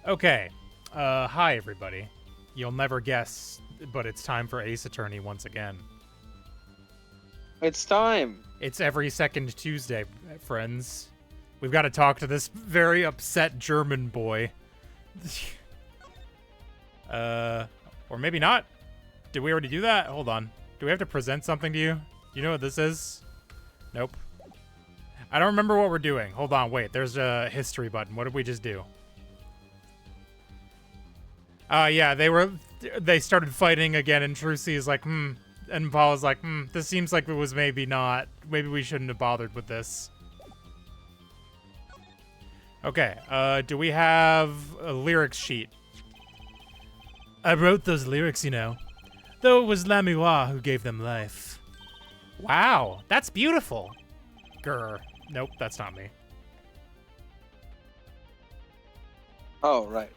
Okay. Hi, everybody. You'll never guess, but it's time for Ace Attorney once again. It's time. It's every second Tuesday, friends. We've got to talk to this very upset German boy. Or maybe not. Did we already do that? Hold on. Do we have to present something to you? You know what this is? Nope. I don't remember what we're doing. Hold on, wait. There's a history button. What did we just do? Yeah, they started fighting again, and Trucy is like, and Paul is like, this seems like it was maybe not. Maybe we shouldn't have bothered with this. Okay, do we have a lyrics sheet? I wrote those lyrics, you know. Though it was Lamroir who gave them life. Wow, that's beautiful. Grr. Nope, that's not me. Oh, right.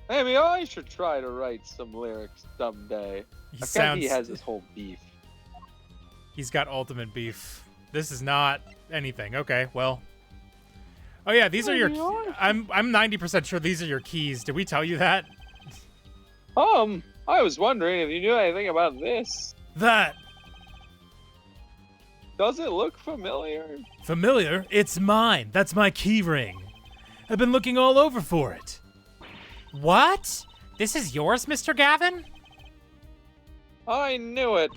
Maybe I should try to write some lyrics someday. He has his whole beef. He's got ultimate beef. This is not anything. Okay, well. Oh yeah, these are your. I'm 90% sure these are your keys. Did we tell you that? I was wondering if you knew anything about this. That. Does it look familiar? Familiar? It's mine. That's my key ring. I've been looking all over for it. What? This is yours, Mr. Gavin? I knew it.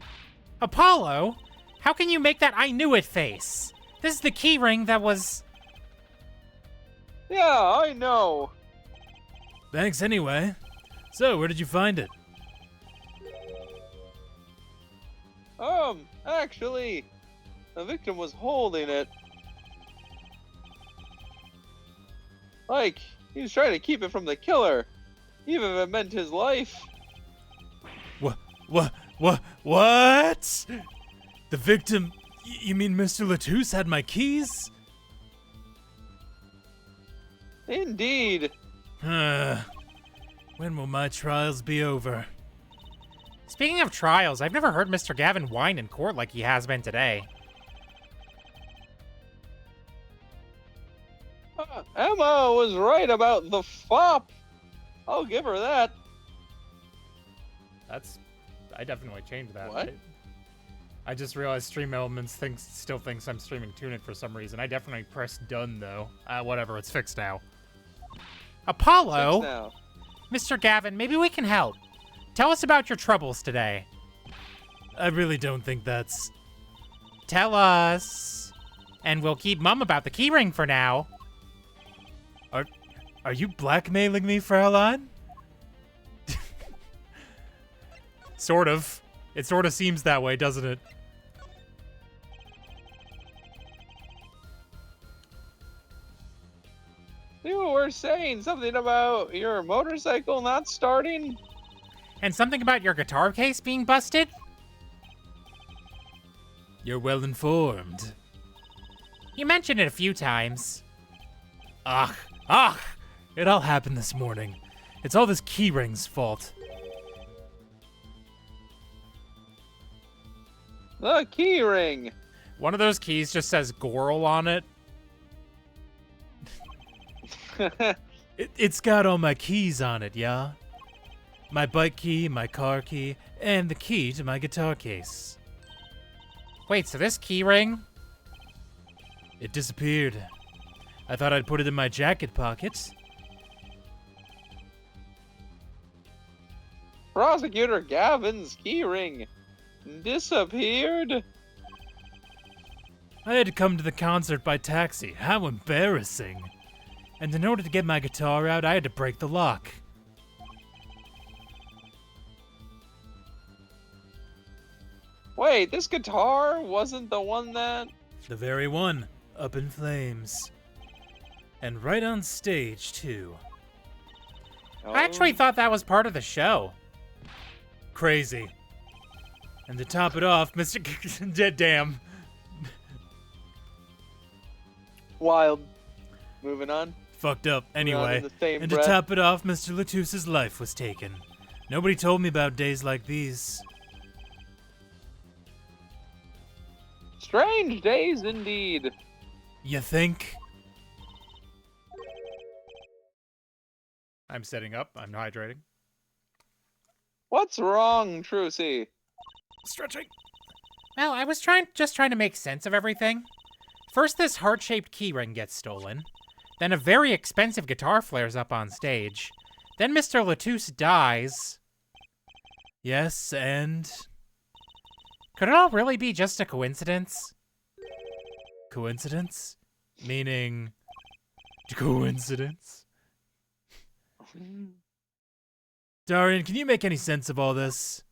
Apollo? How can you make that I knew it face? This is the key ring that was... Yeah, I know. Thanks anyway. So, where did you find it? Actually, the victim was holding it. Like, he was trying to keep it from the killer, even if it meant his life. What? The victim... You mean Mr. Latouche had my keys? Indeed. When will my trials be over? Speaking of trials, I've never heard Mr. Gavin whine in court like he has been today. Emma was right about the fop. I'll give her that. I definitely changed that. What? I just realized Stream Elements still thinks I'm streaming Tunic for some reason. I definitely pressed done though. Whatever, it's fixed now. Apollo? Fixed now. Mr. Gavin, maybe we can help. Tell us about your troubles today. I really don't think that's... Tell us. And we'll keep mum about the keyring for now. Are you blackmailing me, Fraulein? Sort of. It sort of seems that way, doesn't it? You were saying something about your motorcycle not starting? And something about your guitar case being busted? You're well informed. You mentioned it a few times. Ugh. It all happened this morning. It's all this keyring's fault. The key ring. One of those keys just says Goral on it. It's got all my keys on it, yeah? My bike key, my car key, and the key to my guitar case. Wait, so this key ring? It disappeared. I thought I'd put it in my jacket pocket. Prosecutor Gavin's key ring disappeared. I had to come to the concert by taxi. How embarrassing. And in order to get my guitar out, I had to break the lock. Wait, this guitar wasn't the one that... The very one. Up in flames. And right on stage, too. Oh. I actually thought that was part of the show. Crazy. And to top it off, Mr. Dead Damn. Wild. Moving on. Fucked up. Anyway. And breath. to top it off, Mr. Latouche's life was taken. Nobody told me about days like these. Strange days indeed. You think? I'm setting up. I'm hydrating. What's wrong, Trucy? Stretching. Well, I was just trying to make sense of everything. First, this heart-shaped keyring gets stolen. Then a very expensive guitar flares up on stage. Then Mr. Latouche dies. Yes, and... Could it all really be just a coincidence? Coincidence? Meaning... coincidence? Darian, can you make any sense of all this?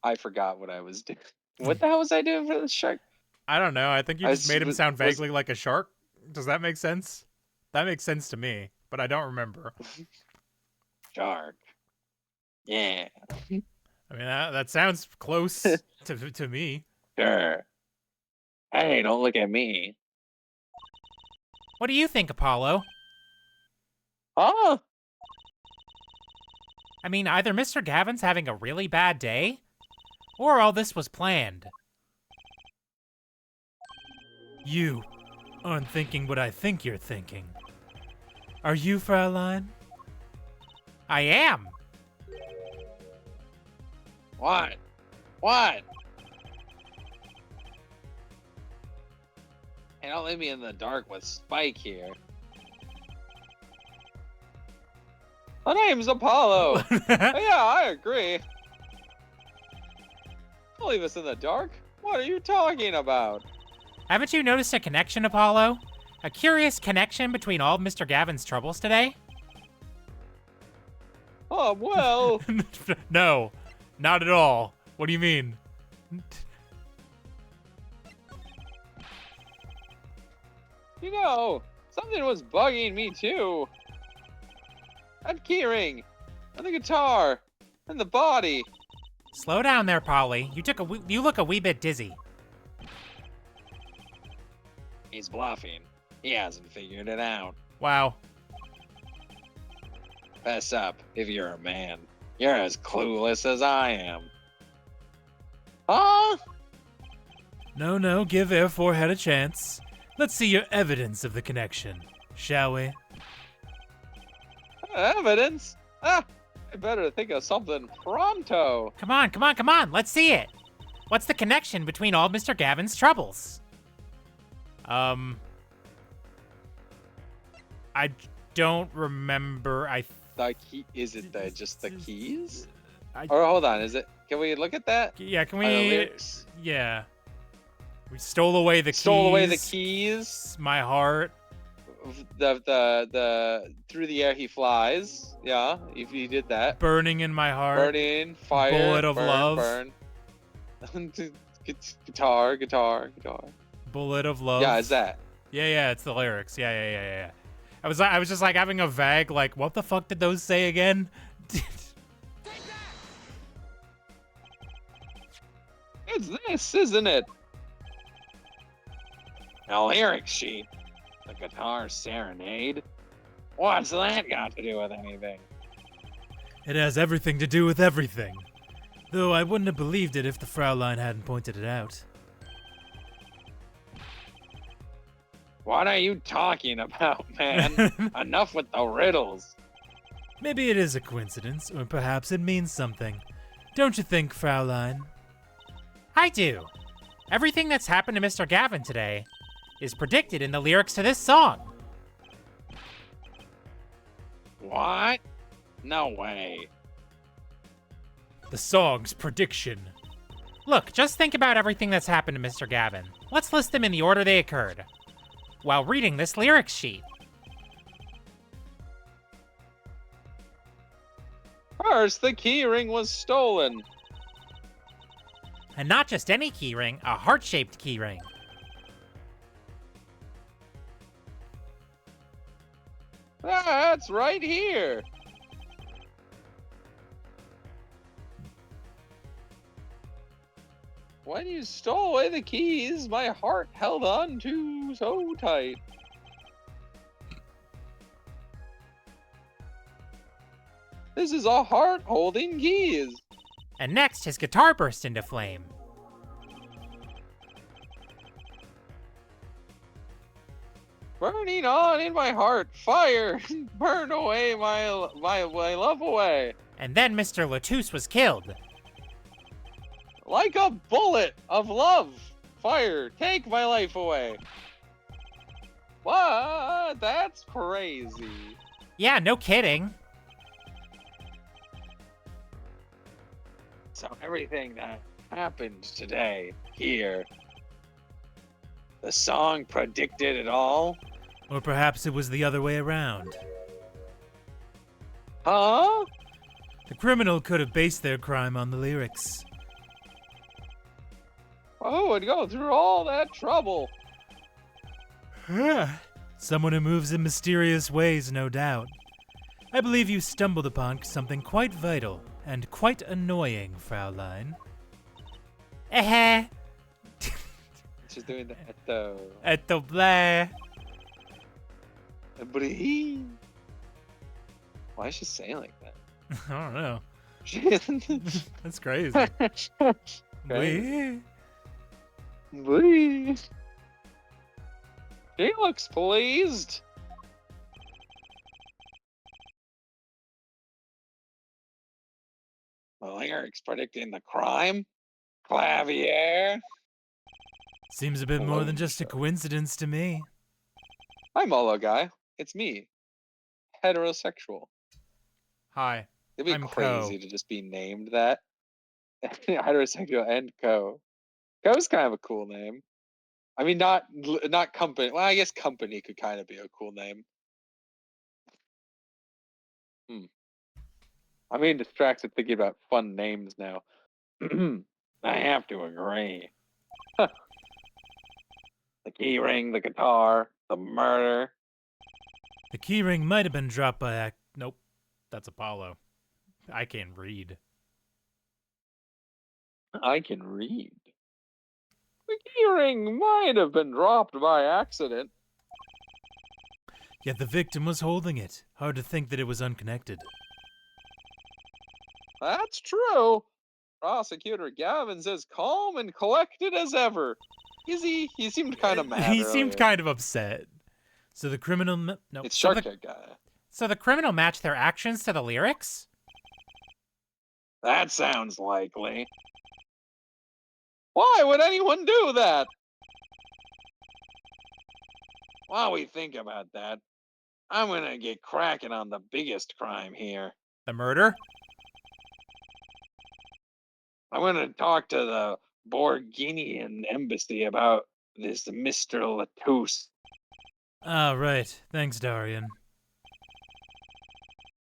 I forgot what I was doing. What the hell was I doing for the shark? I don't know. I think you just made him sound vaguely like a shark. Does that make sense? That makes sense to me, but I don't remember. Shark. Yeah. I mean, that sounds close to me. Sure. Hey, don't look at me. What do you think, Apollo? Huh? I mean, either Mr. Gavin's having a really bad day, or all this was planned. You aren't thinking what I think you're thinking. Are you, Fraulein? I am. What? What? Hey, don't leave me in the dark with Spike here. My name's Apollo. Yeah, I agree. Don't leave us in the dark. What are you talking about? Haven't you noticed a connection, Apollo? A curious connection between all of Mr. Gavin's troubles today? Oh, well. No, not at all. What do you mean? You know, something was bugging me too. That keyring, and the guitar, and the body. Slow down there, Polly. You look a wee bit dizzy. He's bluffing. He hasn't figured it out. Wow. Fess up if you're a man. You're as clueless as I am. Huh? No, give Air 4 Head a chance. Let's see your evidence of the connection, shall we? Evidence? Ah, I better think of something pronto. Come on, let's see it. What's the connection between all Mr. Gavin's troubles? I don't remember. The key? Is it just the keys? Or hold on, is it? Can we look at that? Yeah, can Are the we? lyrics? Yeah. We stole away the keys. Stole away the keys. My heart. The through the air he flies. Yeah, if you did that. Burning in my heart. Burning, fire, Bullet of love. burn. Guitar. Bullet of love. Yeah, is that? Yeah, it's the lyrics. Yeah. I was just like having a vague like, what the fuck did those say again? It's this, isn't it? A lyric sheet. The guitar serenade. What's that got to do with anything? It has everything to do with everything. Though I wouldn't have believed it if the Fraulein hadn't pointed it out. What are you talking about, man? Enough with the riddles. Maybe it is a coincidence, or perhaps it means something. Don't you think, Fraulein? I do. Everything that's happened to Mr. Gavin today is predicted in the lyrics to this song. What? No way. The song's prediction. Look, just think about everything that's happened to Mr. Gavin. Let's list them in the order they occurred, while reading this lyrics sheet. First, the keyring was stolen. And not just any keyring, a heart-shaped keyring. That's right here. When you stole away the keys, my heart held on to so tight. This is a heart holding keys. And next, his guitar burst into flame. Burning on in my heart, fire, burn away my love away. And then Mr. Latouche was killed. Like a bullet of love, fire, take my life away. What? That's crazy. Yeah, no kidding. So everything that happened today, here, the song predicted it all? Or perhaps it was the other way around. Huh? The criminal could have based their crime on the lyrics. Who would go through all that trouble? Someone who moves in mysterious ways, no doubt. I believe you stumbled upon something quite vital and quite annoying, Fraulein. She's doing the eto. Eto blah. Why is she saying like that? I don't know. She- That's crazy. Crazy. Wee. She looks pleased. The lyrics predicting the crime? Clavier? Seems a bit more than just a coincidence to me. Hi, Molo guy. It's me. Heterosexual. Hi. It'd be I'm crazy Co. to just be named that. Heterosexual and Co. Co's kind of a cool name. I mean, not company. Well, I guess company could kind of be a cool name. I'm being distracted thinking about fun names now. I have to agree. The key ring, the guitar, the murder. The keyring might have been dropped by Nope. That's Apollo. I can't read. I can read. The key ring might have been dropped by accident. Yet the victim was holding it. Hard to think that it was unconnected. That's true. Prosecutor Gavin says calm and collected as ever. He seemed kind of mad. He earlier. seemed kind of upset. So the criminal... No. It's Shark Head guy. So the criminal matched their actions to the lyrics? That sounds likely. Why would anyone do that? While we think about that, I'm gonna get cracking on the biggest crime here. The murder? I'm gonna talk to the Borginian embassy about this Mr. Latouche. Ah, right. Thanks, Darian.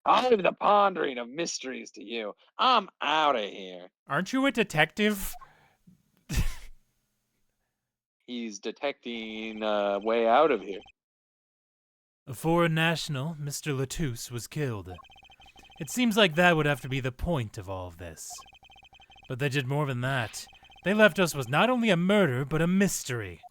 I'll leave the pondering of mysteries to you. I'm out of here. Aren't you a detective? He's detecting a way out of here. A foreign national, Mr. Latouche, was killed. It seems like that would have to be the point of all of this. But they did more than that. They left us with not only a murder, but a mystery.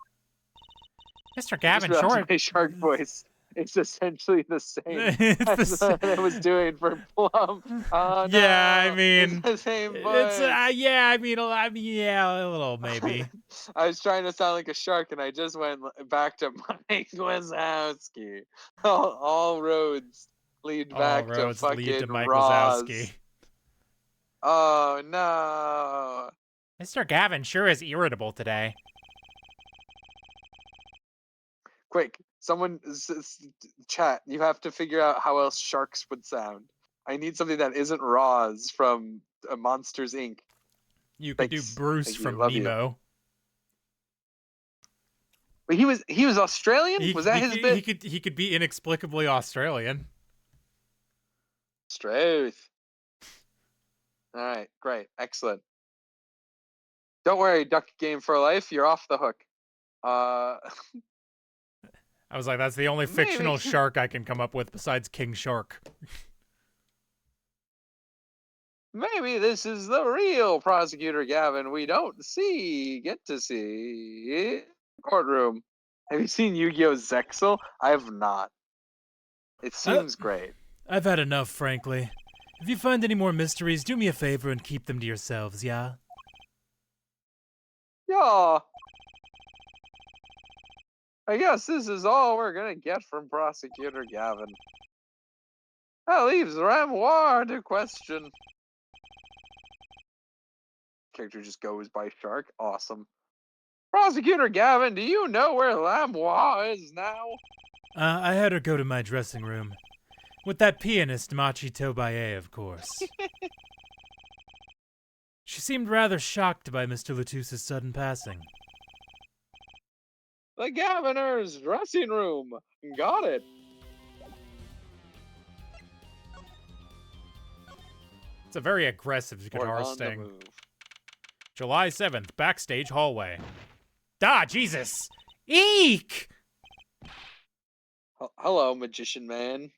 Mr. Gavin, sure. My shark voice. It's essentially the same It's as what I was doing for Plum. Oh, no. Yeah, I mean, it's the same voice. yeah, I mean, yeah, a little maybe. I was trying to sound like a shark, and I just went back to Mike Wazowski. All roads lead back to fucking Mike Roz. Wazowski. Oh no! Mr. Gavin sure is irritable today. Quick, someone chat. You have to figure out how else sharks would sound. I need something that isn't Roz from Monsters Inc. You could do Bruce from Nemo. But he was Australian. Was that his bit? He could be inexplicably Australian. Truth. All right, great, excellent. Don't worry, Duck Game for Life. You're off the hook. I was like, that's the only fictional shark I can come up with besides King Shark. Maybe this is the real Prosecutor Gavin we don't get to see. Courtroom. Have you seen Yu-Gi-Oh! Zexal? I have not. It seems great. I've had enough, frankly. If you find any more mysteries, do me a favor and keep them to yourselves, yeah? Yeah. I guess this is all we're gonna get from Prosecutor Gavin. That leaves Lamroir to question. Character just goes by Shark. Awesome. Prosecutor Gavin, do you know where Lamroir is now? I had her go to my dressing room. With that pianist, Machi Tobaye, of course. She seemed rather shocked by Mr. Latusse's sudden passing. The Governor's dressing room. Got it. It's a very aggressive We're guitar on the sting. move. July 7th, backstage hallway. Ah, Jesus! Eek! Hello, magician man.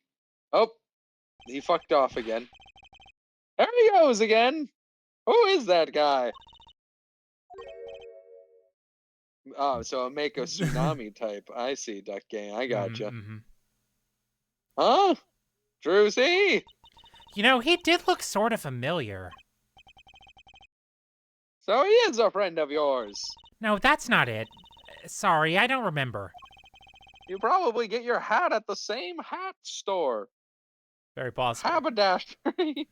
Oh, he fucked off again. There he goes again. Who is that guy? Oh, so a make a tsunami type. I see, Duck Gang. I gotcha. Mm-hmm. Huh? Druzy? You know, he did look sort of familiar. So he is a friend of yours. No, that's not it. Sorry, I don't remember. You probably get your hat at the same hat store. Very possible. Haberdashery.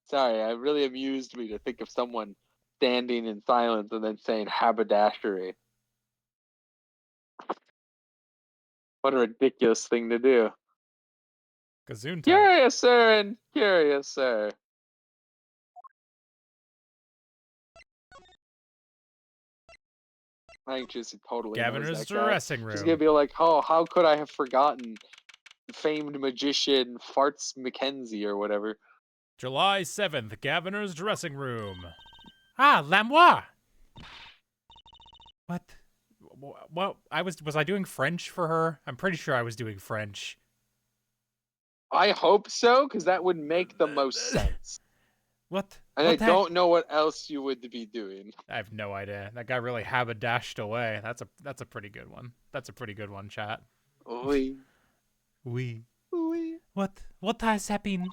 Sorry, it really amused me to think of someone standing in silence and then saying haberdashery. What a ridiculous thing to do. Gazoon time. Curious, sir, and curious, sir. I think she's totally knows Gaviner's that guy. dressing She's room. gonna be like, oh, how could I have forgotten famed magician Farts McKenzie or whatever. July 7th, Gaviner's dressing room. Ah, Lamroir! What? What? Was I doing French for her? I'm pretty sure I was doing French. I hope so, because that would make the most sense. What? And What I don't know what else you would be doing. I have no idea. That guy really haberdashed away. That's a pretty good one. That's a pretty good one, chat. Oui. Oui. Oui. What has happened?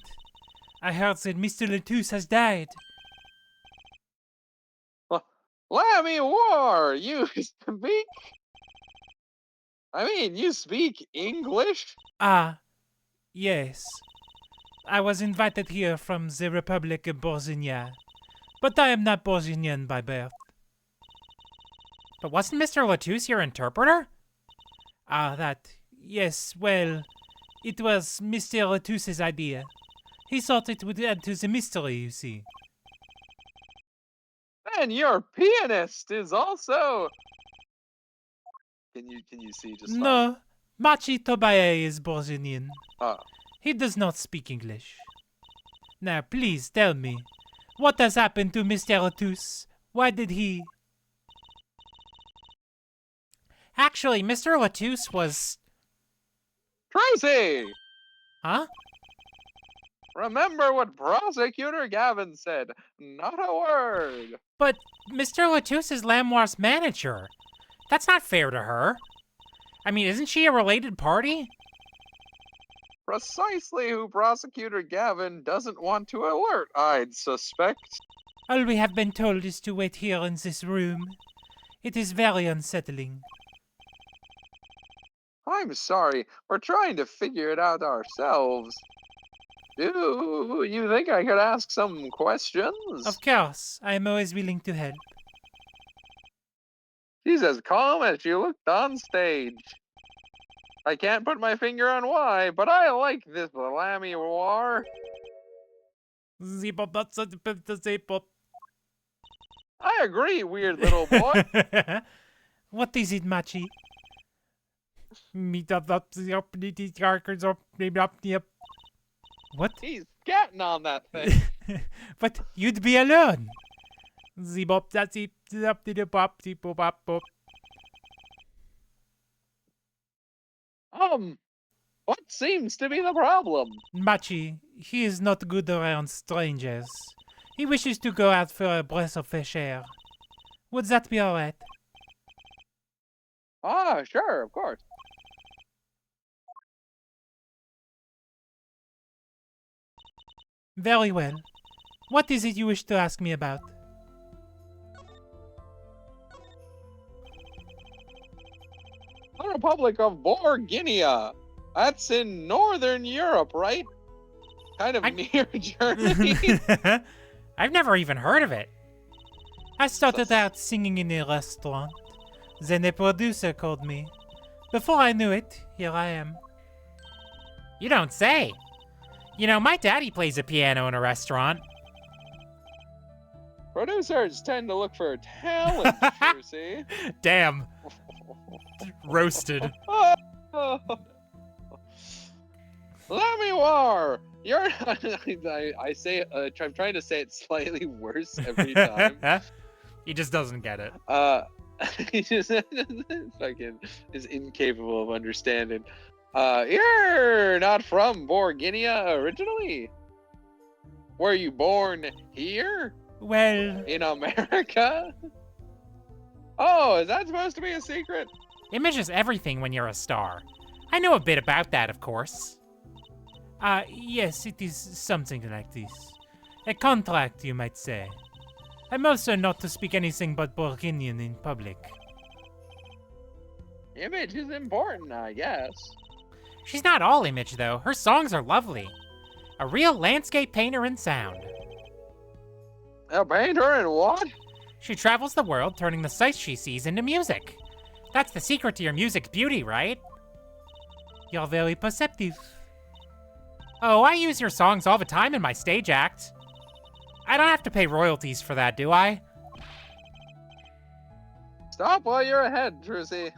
I heard that Mr. Latouche has died. Lamroir, you speak? I mean, you speak English? Ah, yes. I was invited here from the Republic of Bosnia, but I am not Bosnian by birth. But wasn't Mr. Latouche your interpreter? Ah, that. Yes, well, it was Mr. Latouche's idea. He thought it would add to the mystery, you see. And your pianist is also. Can you see just fine? No, Machi Tobaye is Bosnian. Oh. He does not speak English. Now, please tell me, what has happened to Mr. Latouche? Why did he... Actually, Mr. Latouche was... Tracy! Huh? Remember what Prosecutor Gavin said. Not a word. But Mr. Latouche is Lamroir's manager. That's not fair to her. I mean, isn't she a related party? Precisely who Prosecutor Gavin doesn't want to alert, I'd suspect. All we have been told is to wait here in this room. It is very unsettling. I'm sorry, we're trying to figure it out ourselves. Do you think I could ask some questions? Of course, I am always willing to help. She's as calm as she looked on stage. I can't put my finger on why, but I like this Lamroir. I agree, weird little boy. What is it, Machi? What? He's scatting on that thing. But you'd be alone. What seems to be the problem? Machi, he is not good around strangers. He wishes to go out for a breath of fresh air. Would that be alright? Ah, sure, of course. Very well. What is it you wish to ask me about? Republic of Borginia. That's in Northern Europe, right? Kind of near Germany. I've never even heard of it. I started out singing in a restaurant. Then a producer called me. Before I knew it, here I am. You don't say. You know, my daddy plays a piano in a restaurant. Producers tend to look for talent, you see. Damn. Roasted. Lamroir, you're. I say it. I'm trying to say it slightly worse every time. He just doesn't get it. He just fucking is incapable of understanding. You're not from Borginia originally. Were you born here? Well, In America? Oh, is that supposed to be a secret? image is everything when you're a star. I know a bit about that, of course. Yes, it is something like this. A contract, you might say. I'm also not to speak anything but Borginian in public. Image is important, I guess. She's not all image, though. Her songs are lovely. A real landscape painter in sound. A painter and what? She travels the world, turning the sights she sees into music. That's the secret to your music's beauty, right? You're very perceptive. Oh, I use your songs all the time in my stage act. I don't have to pay royalties for that, do I? Stop while you're ahead, Trucy.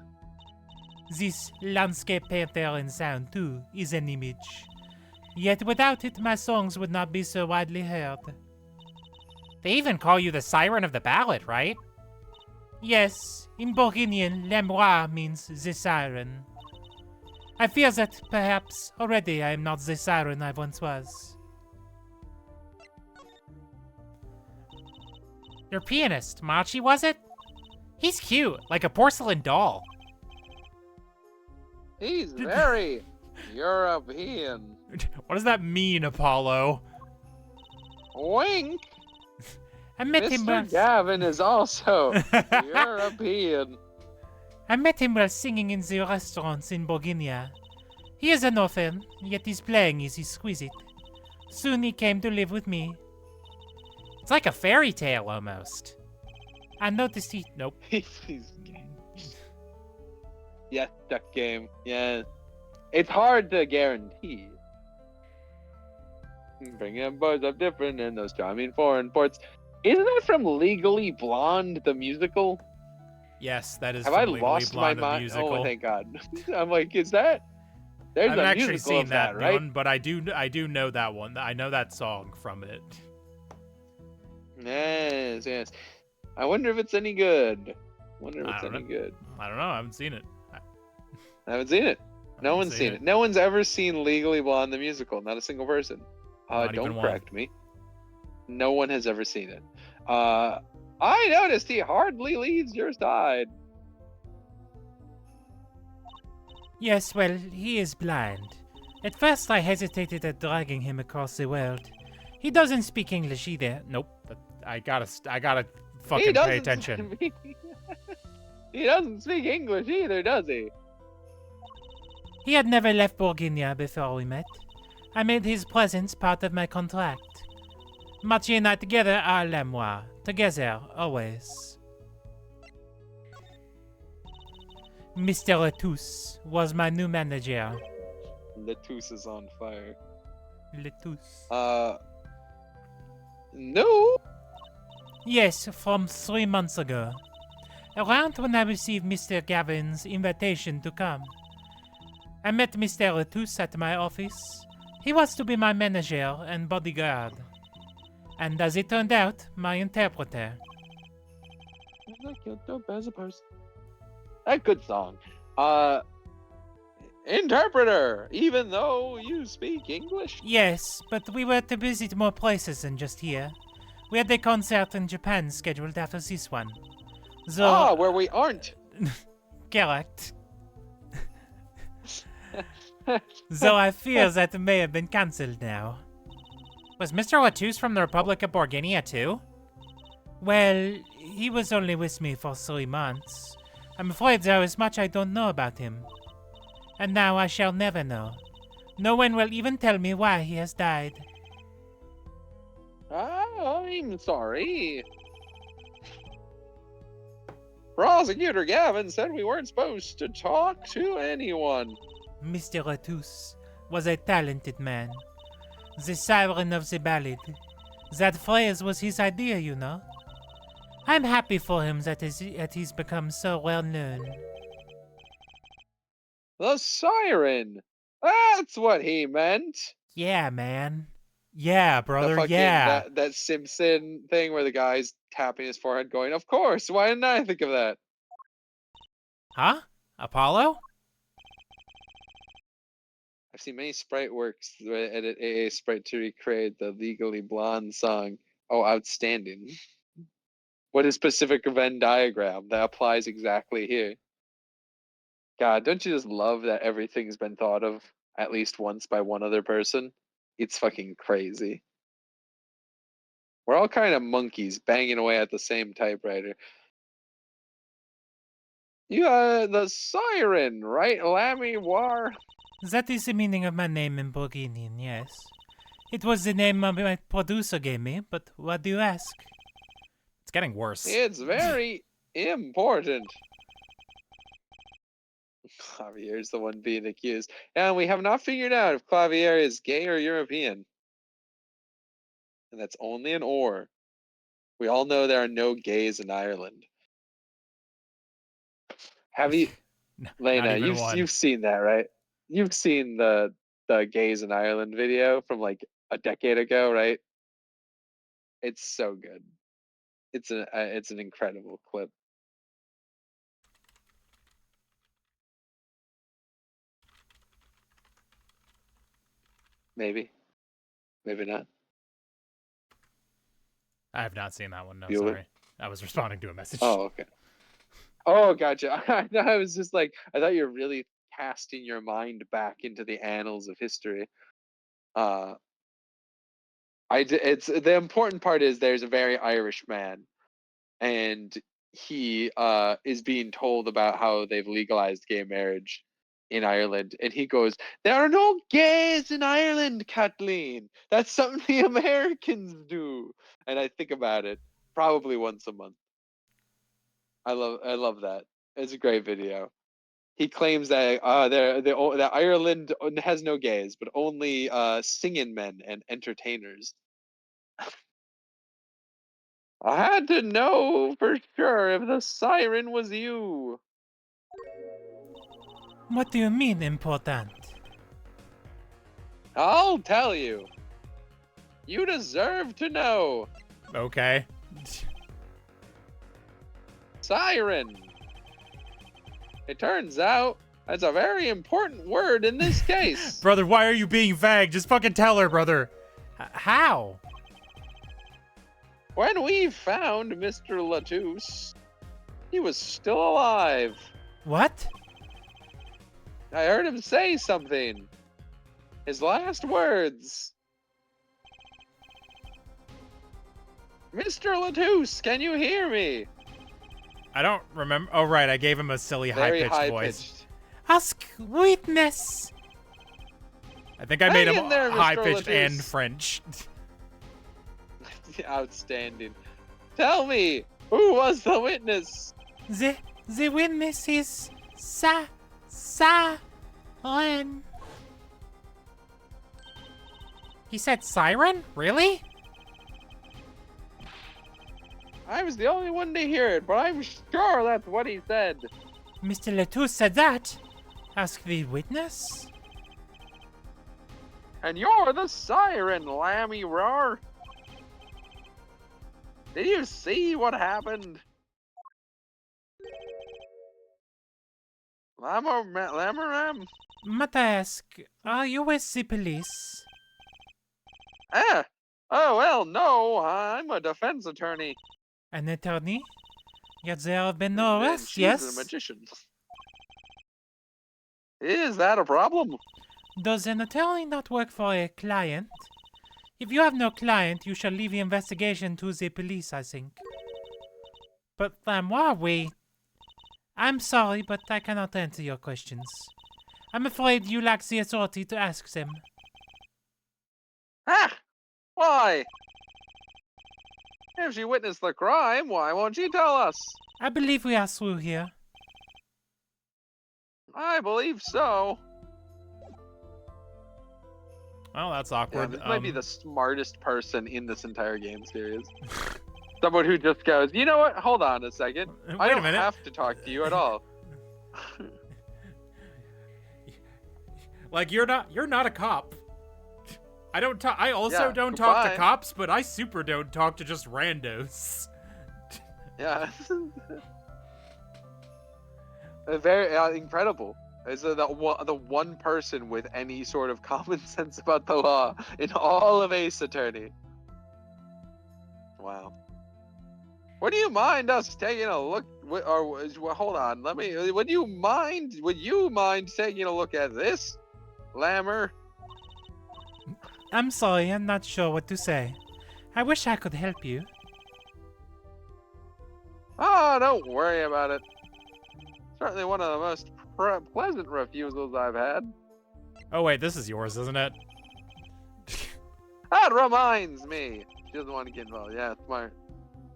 This landscape painter in sound, too, is an image. Yet without it, my songs would not be so widely heard. They even call you the siren of the ballad, right? Yes, in Bohemian, Lamroir means the siren. I fear that, perhaps, already I am not the siren I once was. Your pianist, Machi, was it? He's cute, like a porcelain doll. He's very European. What does that mean, Apollo? Wink. I met him Mr. while... Gavin is also European. I met him while singing in the restaurants in Bohemia. He is an orphan, yet his playing is exquisite. Soon he came to live with me. It's like a fairy tale, almost. I noticed he... Nope. Yes, duck game. Yeah. It's hard to guarantee. Bringing boys up different in those charming foreign ports. Isn't that from Legally Blonde, the musical? Yes, that is Have from I Legally lost my Blonde, the mind? musical. Oh, thank God. I'm like, is that? There's I've a actually musical seen of that right? one, but I do know that one. I know that song from it. Yes, yes. I wonder if it's any good. I don't know. I haven't seen it. I haven't seen it. No one's seen it. No one's ever seen Legally Blonde the musical. Not a single person. Not even Don't one. correct me. No one has ever seen it. I noticed he hardly leads your side. Yes, well, he is blind. At first I hesitated at dragging him across the world. He doesn't speak English either. Nope. I gotta fucking pay attention. He doesn't speak English either, does he? He had never left Bourguignon before we met. I made his presence part of my contract. Machi and I together are Lamroir. Together, always. Mr. Letouce was my new manager. Letouce is on fire. Letouce. No. Yes, from 3 months ago. Around when I received Mr. Gavin's invitation to come. I met Mr. Letouce at my office. He was to be my manager and bodyguard. And as it turned out, my interpreter. As a person. That good song. Interpreter, even though you speak English? Yes, but we were to visit more places than just here. We had a concert in Japan scheduled after this one. So, where we aren't. correct. So I fear that may have been cancelled now. Was Mr. Letouce from the Republic of Bourguignon too? Well, he was only with me for 3 months. I'm afraid there is much I don't know about him. And now I shall never know. No one will even tell me why he has died. I'm sorry. Prosecutor Gavin said we weren't supposed to talk to anyone. Mr. Latus was a talented man. The siren of the ballad. That phrase was his idea, you know. I'm happy for him that he's become so well known. The siren. That's what he meant. Yeah, man. Yeah, The brother, fucking yeah. that Simpson thing where the guy's tapping his forehead, going, "Of course. Why didn't I think of that?" Huh? Apollo? I've seen many sprite works where I edit AA sprite to recreate the Legally Blonde song. Oh, outstanding. What a specific Venn diagram that applies exactly here. God, don't you just love that everything's been thought of at least once by one other person? It's fucking crazy. We're all kind of monkeys banging away at the same typewriter. You the siren, right, Lamroir? That is the meaning of my name in Bohemian, yes. It was the name my producer gave me, but what do you ask? It's getting worse. It's very important. Clavier's the one being accused. And we have not figured out if Clavier is gay or European. And that's only an or. We all know there are no gays in Ireland. Have you, Not Lena, even one. you've seen that, right? You've seen the gays in Ireland video from like a decade ago, right? It's so good. It's an incredible clip. Maybe, maybe not. I have not seen that one, no, Bueller? sorry. I was responding to a message. Oh, okay. Oh, gotcha. I was just like, I thought you were really casting your mind back into the annals of history. It's the important part is there's a very Irish man, and he is being told about how they've legalized gay marriage in Ireland, and he goes, "There are no gays in Ireland, Kathleen. That's something the Americans do." And I think about it probably once a month. I love that. It's a great video. He claims that that Ireland has no gays, but only singing men and entertainers. I had to know for sure if the siren was you. What do you mean, important? I'll tell you. You deserve to know. Okay. Siren. It turns out that's a very important word in this case. Brother, why are you being vague? Just fucking tell her, brother. How? When we found Mr. Latus, he was still alive. What? I heard him say something. His last words. Mr. Latus, can you hear me? I don't remember. Oh, right, I gave him a silly Very high-pitched voice. high-pitched. Ask witness. I think I made Hang him in there, Mr. high-pitched and Latus. French. Outstanding. Tell me, who was the witness? The witness is Siren. He said siren? Really? I was the only one to hear it, but I'm sure that's what he said. Mr. Latus said that. Ask the witness? And you're the siren, Lamroir. Did you see what happened? Lamroir? Matask, are you with the police? Oh, well, no, I'm a defense attorney. An attorney? Yet there have been no And arrests, she's yes? a magician. Is that a problem? Does an attorney not work for a client? If you have no client, you shall leave the investigation to the police, I think. But, why we... I'm sorry, but I cannot answer your questions. I'm afraid you lack the authority to ask them. Ah! Why? If she witnessed the crime, why won't she tell us? I believe we are through here. I believe so. Well, that's Yeah, awkward. this might be the smartest person in this entire game series. Someone who just goes, you know what? Hold on a second. I Wait a don't minute. have to talk to you at all. Like you're not a cop. I also Yeah, don't talk to goodbye. cops, but I super don't talk to just randos. Yeah. Very incredible. Is the one person with any sort of common sense about the law in all of Ace Attorney. Wow. Would you mind us taking a look? Hold on. Let me. Would you mind taking a look at this, Lammer? I'm sorry, I'm not sure what to say. I wish I could help you. Oh, don't worry about it. Certainly one of the most pleasant refusals I've had. Oh wait, this is yours, isn't it? That reminds me. She doesn't want to get involved. Yeah, smart.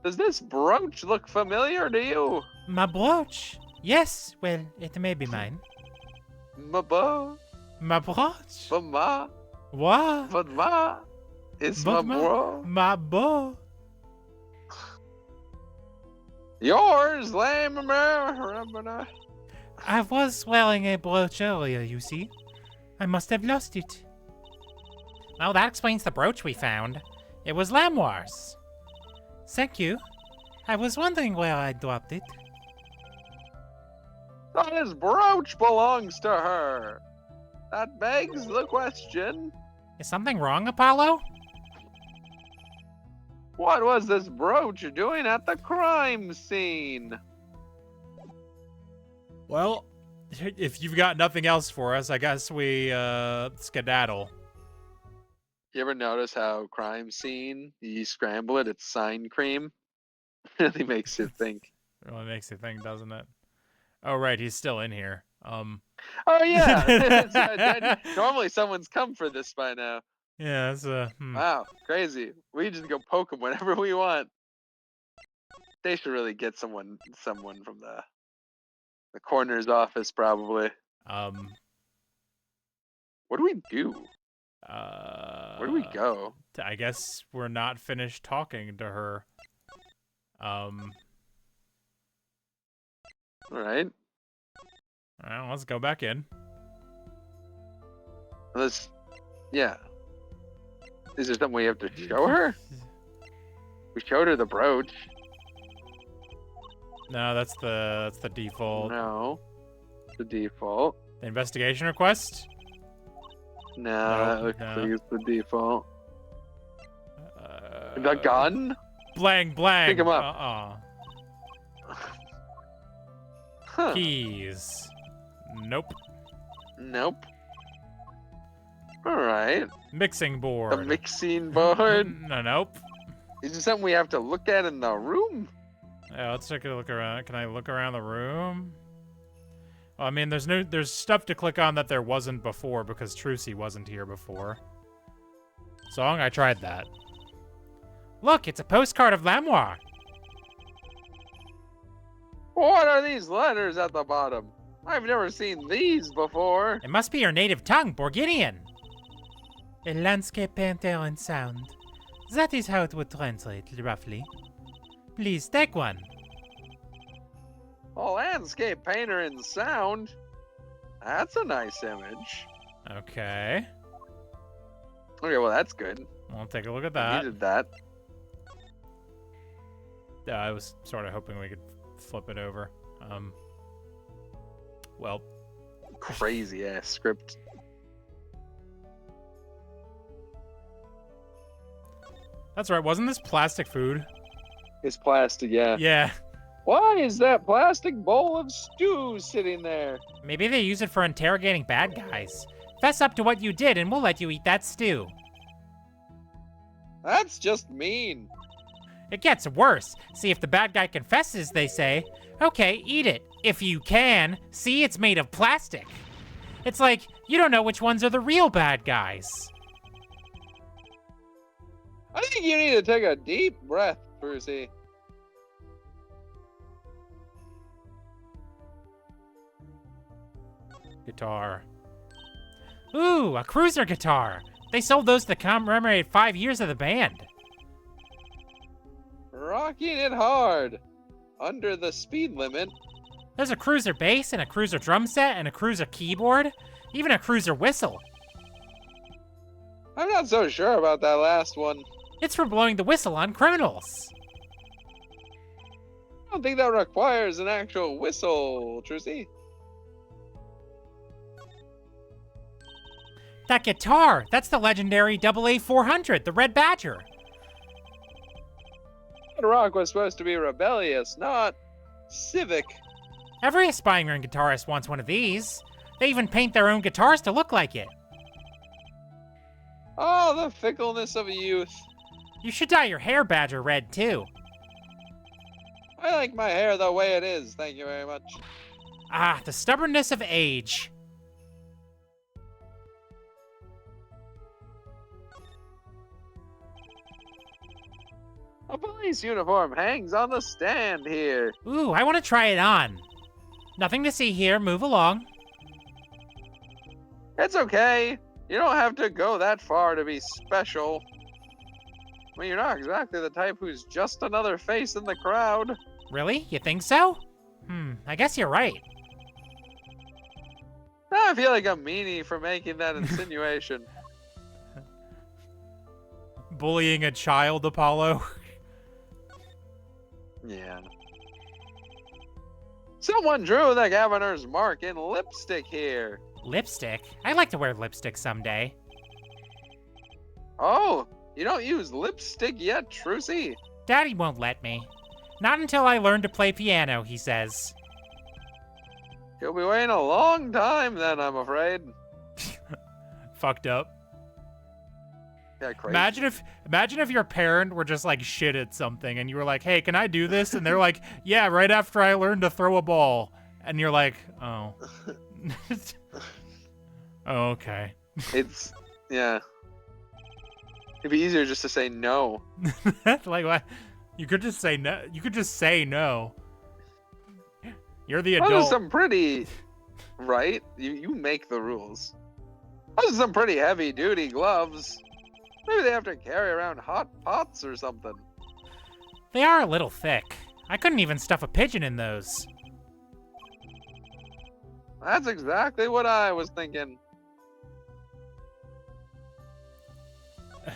Does this brooch look familiar to you? My brooch? Yes, well, it may be mine. Ma bo, My brooch? but ma, What? but ma. It's my But bro. my bow. Yours, Lammer. I was wearing a brooch earlier, you see. I must have lost it. Oh, that explains the brooch we found. It was Lamroir's. Thank you. I was wondering where I dropped it. This brooch belongs to her. That begs the question. Is something wrong, Apollo? What was this brooch doing at the crime scene? Well, if you've got nothing else for us, I guess we, skedaddle. You ever notice how crime scene, you scramble it, it's sign cream? Really makes you think. Really makes you think, doesn't it? Oh, right, he's still in here. Oh, yeah. Normally someone's come for this by now. Yeah, that's, Wow, crazy. We just go poke them whenever we want. They should really get someone from the coroner's office, probably. What do we do? Where do we go? I guess we're not finished talking to her. All right. Well, let's go back in. Yeah. Is there something we have to show her? We showed her the brooch. No, that's the default. No. The default. The investigation request? No, No, that looks no. like it's the default. The gun? Blang, blang. Pick 'em up. Huh. Keys. Nope. Nope. Alright. Mixing board. The mixing board. No, nope. Is there something we have to look at in the room? Yeah, let's take a look around. Can I look around the room? Well, I mean, there's stuff to click on that there wasn't before because Trucy wasn't here before. Song, I tried that. Look, it's a postcard of Lamroir. What are these letters at the bottom? I've never seen these before. It must be your native tongue, Borgidian. A landscape painter and sound. That is how it would translate, roughly. Please take one. A landscape painter in sound? That's a nice image. Okay. Okay, well that's good. We'll take a look at I that. needed that. I was sort of hoping we could flip it over. Well. Crazy ass script. That's right, wasn't this plastic food? It's plastic, yeah. Yeah. Why is that plastic bowl of stew sitting there? Maybe they use it for interrogating bad guys. Fess up to what you did and we'll let you eat that stew. That's just mean. It gets worse. See, if the bad guy confesses, they say, okay, eat it. If you can. See, it's made of plastic. It's like, you don't know which ones are the real bad guys. I think you need to take a deep breath, Brucey. Guitar. Ooh, a cruiser guitar. They sold those to commemorate 5 years of the band. Rocking it hard. Under the speed limit. There's a cruiser bass and a cruiser drum set and a cruiser keyboard. Even a cruiser whistle. I'm not so sure about that last one. It's for blowing the whistle on criminals. I don't think that requires an actual whistle, Trucy. That guitar, that's the legendary AA400, the Red Badger. Rock was supposed to be rebellious, not civic. Every aspiring guitarist wants one of these. They even paint their own guitars to look like it. Oh, the fickleness of youth. You should dye your hair Badger red, too. I like my hair the way it is, thank you very much. Ah, the stubbornness of age. A police uniform hangs on the stand here. Ooh, I want to try it on. Nothing to see here, move along. It's okay. You don't have to go that far to be special. I mean, you're not exactly the type who's just another face in the crowd. Really? You think so? I guess you're right. I feel like a meanie for making that insinuation. Bullying a child, Apollo. Yeah. Someone drew the governor's mark in lipstick here. Lipstick? I'd like to wear lipstick someday. Oh, you don't use lipstick yet, Trucy? Daddy won't let me. Not until I learn to play piano, he says. You'll be waiting a long time then, I'm afraid. Fucked up. Yeah, crazy. Imagine if your parent were just like shit at something and you were like, hey, can I do this? And they're like, yeah, right after I learned to throw a ball. And you're like, oh. Oh, okay. It's, yeah. It'd be easier just to say no. Like, what? You could just say no. You could just say no. You're the adult. Those are some pretty, right? You make the rules. Those are some pretty heavy-duty gloves. Maybe they have to carry around hot pots or something. They are a little thick. I couldn't even stuff a pigeon in those. That's exactly what I was thinking.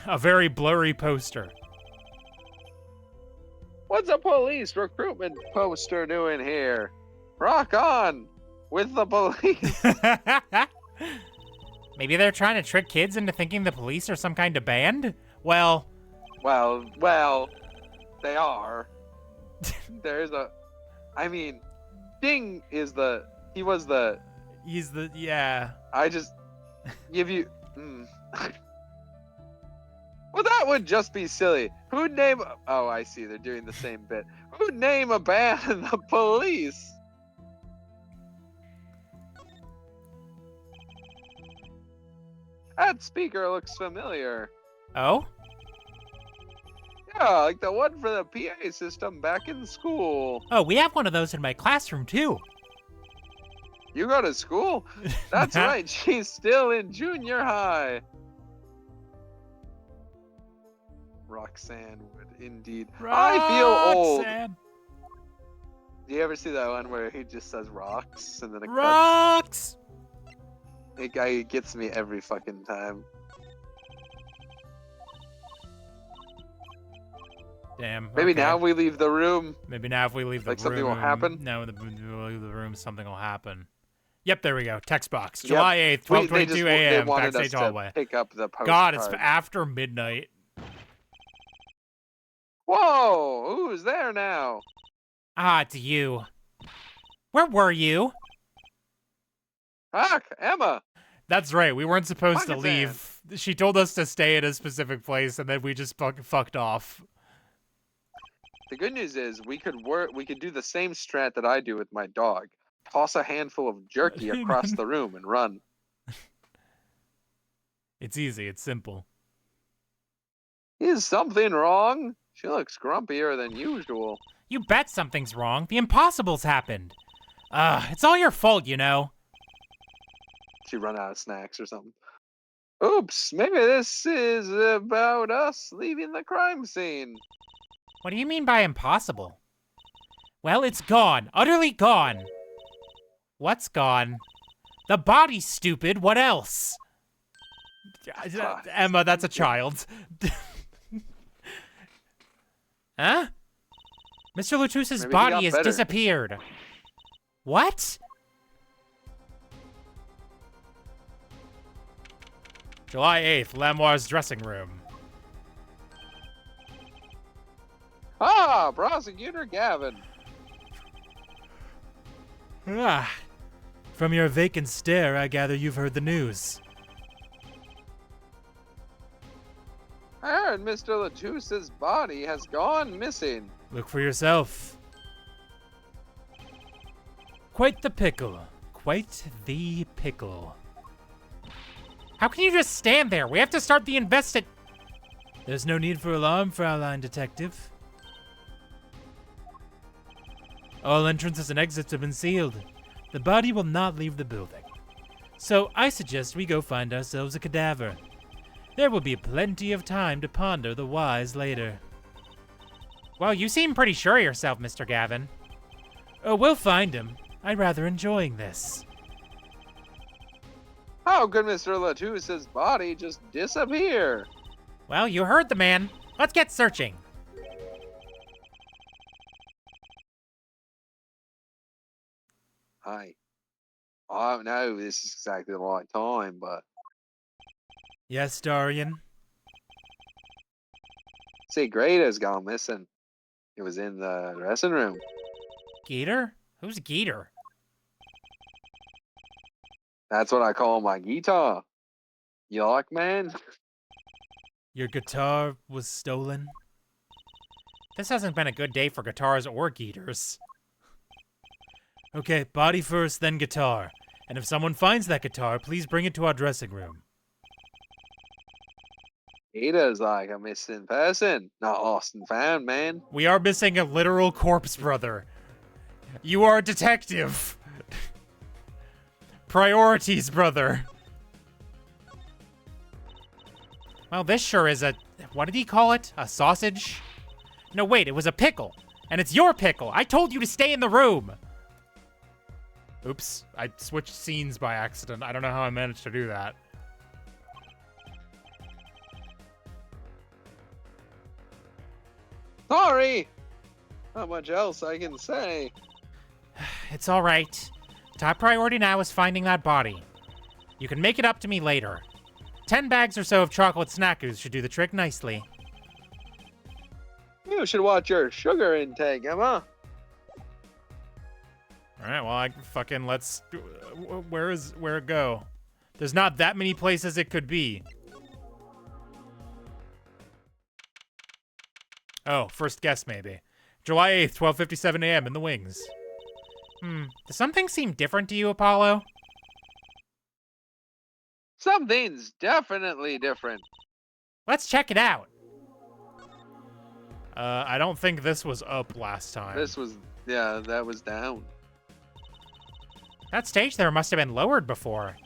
A very blurry poster. What's a police recruitment poster doing here? Rock on with the police. Maybe they're trying to trick kids into thinking the police are some kind of band? Well, they are. There's a, I mean, Ding is the, he's the, yeah. I just give you, Well, that would just be silly. Who'd name, oh, I see, they're doing the same bit. Who'd name a band the police? That speaker looks familiar. Oh? Yeah, like the one for the PA system back in school. Oh, we have one of those in my classroom, too. You go to school? That's right, she's still in junior high. Roxanne would indeed. I feel old. Roxanne. Do you ever see that one where he just says rocks and then it cuts? Rocks! That guy gets me every fucking time. Damn. Maybe okay. now we leave the room. Maybe now if we leave the room. Like something will happen? No, we'll leave the room, something will happen. Yep, there we go. Text box. Yep. July 8th, 12:22 They a.m. wanted us Backstage to hallway. pick up the postcard. God, it's after midnight. Whoa! Who's there now? Ah, it's you. Where were you? Fuck, Emma! That's right, we weren't supposed to Rocket leave. She told us to stay at a specific place, and then we just fucked off. The good news is we could do the same strat that I do with my dog. Toss a handful of jerky across the room and run. It's easy. It's simple. Is something wrong? She looks grumpier than usual. You bet something's wrong. The impossible's happened. It's all your fault, you know. She run out of snacks or something. Oops, maybe this is about us leaving the crime scene. What do you mean by impossible? Well, it's gone. Utterly gone. What's gone? The body, stupid. What else? Emma, that's a child. Huh? Mr. Latouse's body has disappeared. What? July 8th, Lamroir's dressing room. Ah, Prosecutor Gavin. From your vacant stare, I gather you've heard the news. I heard Mr. Latouse's body has gone missing. Look for yourself. Quite the pickle. Quite the pickle. How can you just stand there? We have to start the There's no need for alarm, Fraulein Detective. All entrances and exits have been sealed. The body will not leave the building. So I suggest we go find ourselves a cadaver. There will be plenty of time to ponder the whys later. Well, you seem pretty sure of yourself, Mr. Gavin. Oh, we'll find him. I'm rather enjoying this. How could Mr. Latouse's body just disappear? Well, you heard the man. Let's get searching. Hi. I don't know if this is exactly the right time, but... Yes, Darian? See, Greta's gone missing. It was in the dressing room. Geeter? Who's Geeter? That's what I call my guitar. You like, man? Your guitar was stolen? This hasn't been a good day for guitars or Geeters. Okay, body first, then guitar. And if someone finds that guitar, please bring it to our dressing room. Greta's like a missing person, not lost and found, man. We are missing a literal corpse, brother. You are a detective. Priorities, brother. Well, this sure is a... What did he call it? A sausage? No, wait, it was a pickle. And it's your pickle. I told you to stay in the room. Oops, I switched scenes by accident. I don't know how I managed to do that. Sorry! Not much else I can say. It's all right. Top priority now is finding that body. You can make it up to me later. 10 bags or so of chocolate snackers should do the trick nicely. You should watch your sugar intake, Emma. Alright, well, let's... Where it go? There's not that many places it could be. Oh, first guess, maybe. July 8th, 12:57 a.m. in the wings. Does something seem different to you, Apollo? Something's definitely different. Let's check it out. I don't think this was up last time. Yeah, that was down. That stage there must have been lowered before.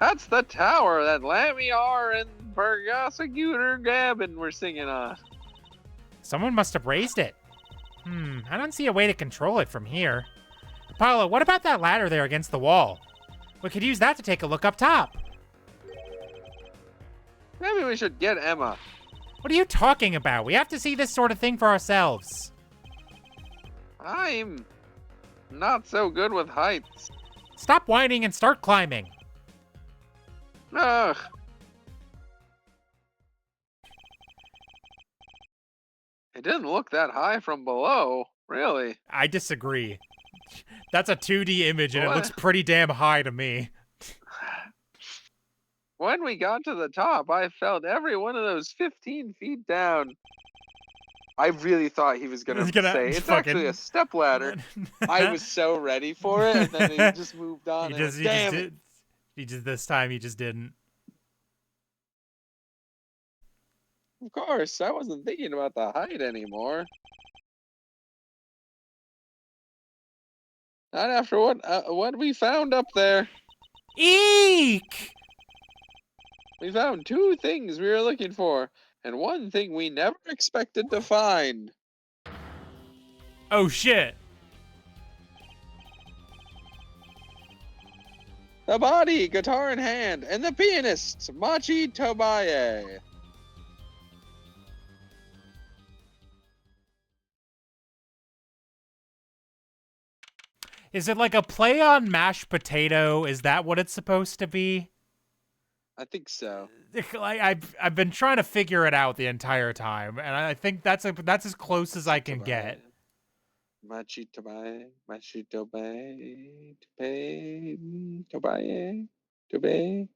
That's the tower that Lamroir and Prosecutor Gavin were singing on. Someone must have raised it. I don't see a way to control it from here. Apollo, what about that ladder there against the wall? We could use that to take a look up top. Maybe we should get Emma. What are you talking about? We have to see this sort of thing for ourselves. I'm not so good with heights. Stop whining and start climbing. Ugh. It didn't look that high from below, really. I disagree. That's a 2D image and What? it looks pretty damn high to me. When we got to the top, I felt every one of those 15 feet down. I really thought he was gonna He's gonna say it's fucking- actually a stepladder. I was so ready for it, and then he just moved on. Damn it! This time he just didn't. Of course, I wasn't thinking about the height anymore. Not after what we found up there. Eek! We found 2 things we were looking for, and 1 thing we never expected to find. Oh shit! The body, guitar in hand, and the pianist, Machi Tobaye. Is it like a play on mashed potato? Is that what it's supposed to be? I think so. Like I've been trying to figure it out the entire time, and I think that's as close as I can get. Machi Tobaye, Machi Tobaye, Tobaye, Tobaye.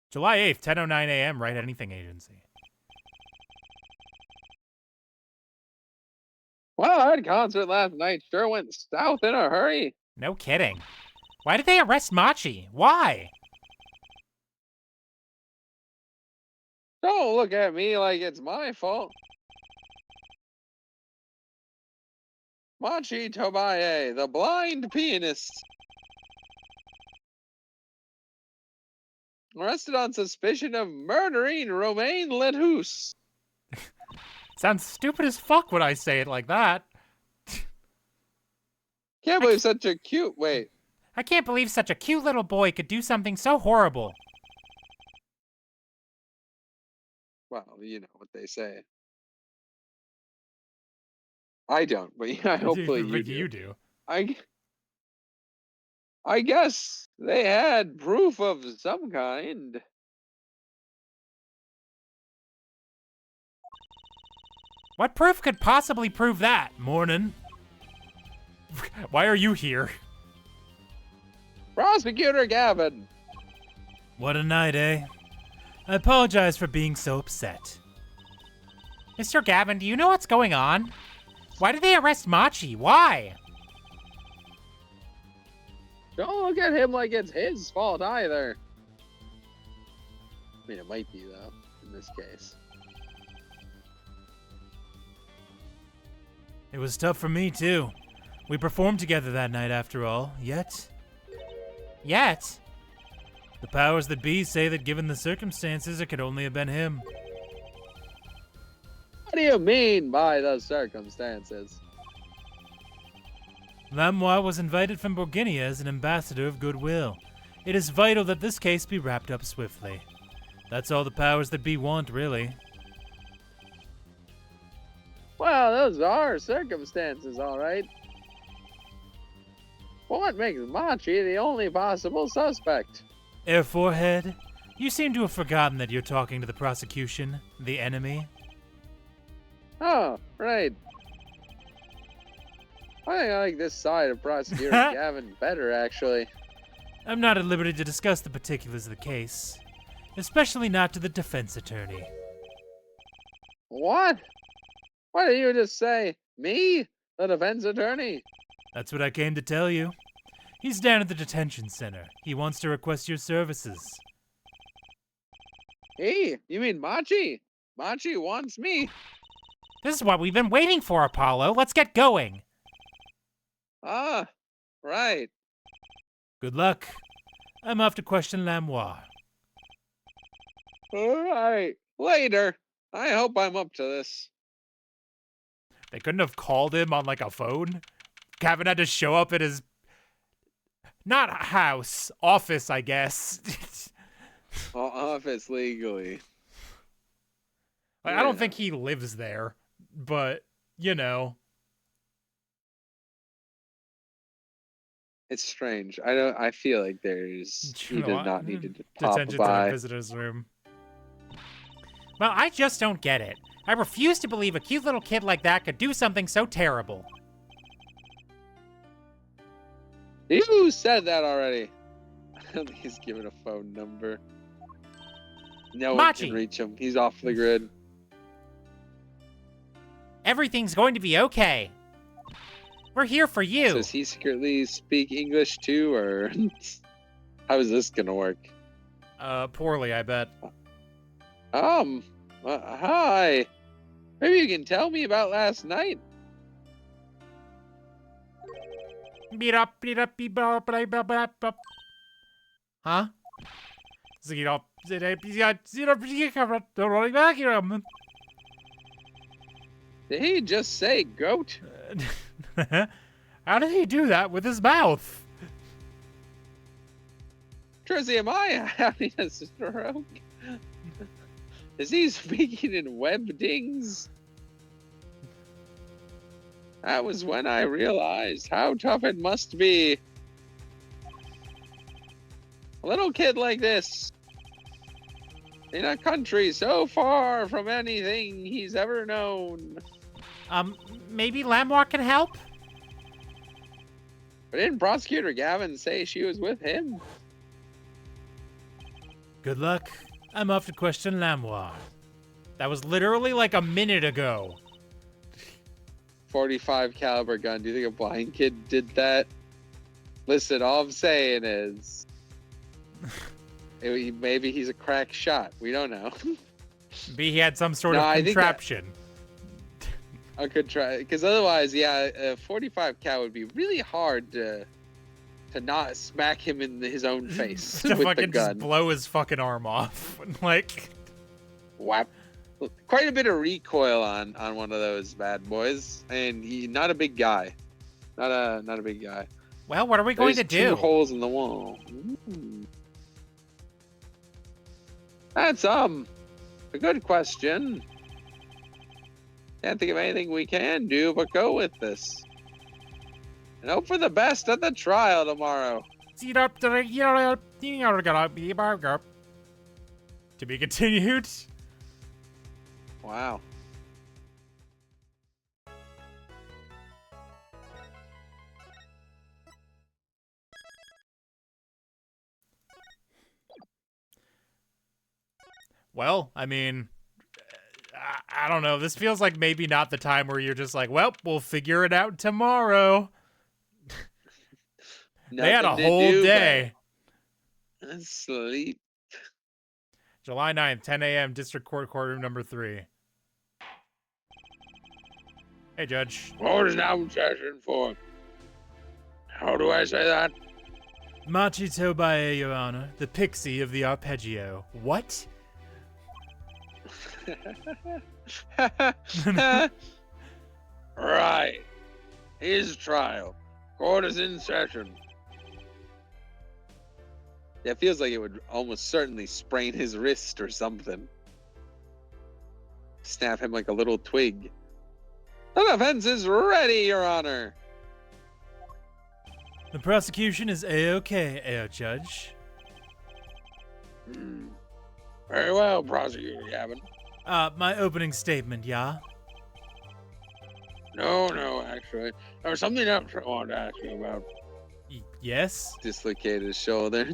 July 8th, 10:09 a.m. Write Anything Agency. Well, that concert last night sure went south in a hurry. No kidding. Why did they arrest Machi? Why? Don't look at me like it's my fault. Machi Tobaye, the blind pianist. Arrested on suspicion of murdering Romain Lethouse. Sounds stupid as fuck when I say it like that. Can't believe such a cute... Wait. I can't believe such a cute little boy could do something so horrible. Well, you know what they say. I don't, but yeah, hopefully you do. You do. I guess they had proof of some kind. What proof could possibly prove that? Morning. Why are you here? Prosecutor Gavin. What a night, eh? I apologize for being so upset. Mr. Gavin, do you know what's going on? Why did they arrest Machi? Why? Don't look at him like it's his fault either. I mean, it might be, though, in this case. It was tough for me, too. We performed together that night, after all. Yet? The powers that be say that given the circumstances, it could only have been him. What do you mean by the circumstances? Lamroir was invited from Bourguignon as an ambassador of goodwill. It is vital that this case be wrapped up swiftly. That's all the powers that be want, really. Well, those are circumstances, all right. But what makes Machi the only possible suspect? Air Forehead, you seem to have forgotten that you're talking to the prosecution, the enemy. Oh, right. I think I like this side of Prosecutor Gavin better, actually. I'm not at liberty to discuss the particulars of the case, especially not to the defense attorney. What? What did you just say? Me? The defense attorney? That's what I came to tell you. He's down at the detention center. He wants to request your services. Hey, you mean Machi? Machi wants me. This is what we've been waiting for, Apollo. Let's get going. Ah, right. Good luck. I'm off to question Lamroir. All right. Later. I hope I'm up to this. They couldn't have called him on, like, a phone? Gavin had to show up at his... not house. Office, I guess. Office legally. I don't think he lives there, but, you know. It's strange. I feel like he did not need to pop Detention by. center visitor's room. Well, I just don't get it. I refuse to believe a cute little kid like that could do something so terrible. You said that already. I don't think he's given a phone number. No one can Machi. reach him. He's off the grid. Everything's going to be okay. We're here for you. So does he secretly speak English too, or how is this gonna work? Poorly, I bet. Hi. Maybe you can tell me about last night. Huh? Did he just say goat? How did he do that with his mouth? Trizzy, am I having a stroke? Is he speaking in webdings? That was when I realized how tough it must be. A little kid like this, in a country so far from anything he's ever known. Maybe Lamroir can help? But didn't Prosecutor Gavin say she was with him? Good luck. I'm off to question Lamroir. That was literally like a minute ago. 45 caliber gun. Do you think a blind kid did that? Listen, all I'm saying is, maybe he's a crack shot. We don't know. Maybe he had some sort of contraption. I could try, because otherwise, yeah, a 45 cal would be really hard to not smack him in his own face to with fucking the gun. just blow his fucking arm off. Like, whap. Quite a bit of recoil on one of those bad boys, and he not a big guy, not a big guy. Well, what are we going to do? 2 holes in the wall. Ooh. That's a good question. Can't think of anything we can do but go with this. And hope for the best at the trial tomorrow. To be continued. Wow. Well, I mean, I don't know. This feels like maybe not the time where you're just like, well, we'll figure it out tomorrow. They had a whole day. Sleep. July 9th, 10 a.m., District Court, courtroom number 3. Hey, Judge. Court is now in session for. How do I say that? Machi Tobae, Your Honor, the pixie of the arpeggio. What? Right. His trial. Court is in session. Yeah, it feels like it would almost certainly sprain his wrist or something. Snap him like a little twig. The defense is ready, Your Honor. The prosecution is A-OK, Judge. Very well, Prosecutor Gavin. My opening statement, yeah? No, actually. There was something else I wanted to ask you about. Yes? Dislocated his shoulder.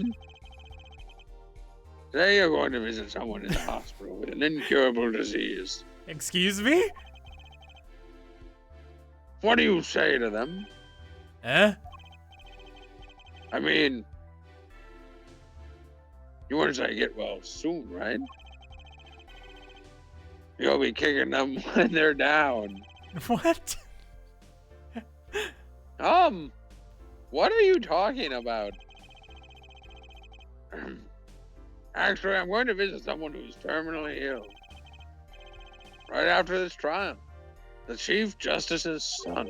Today you're going to visit someone in the hospital with an incurable disease. Excuse me? What do you say to them? Eh? I mean, you want to say get well soon, right? You'll be kicking them when they're down. What? What are you talking about? Actually, I'm going to visit someone who's terminally ill. Right after this trial. The Chief Justice's son.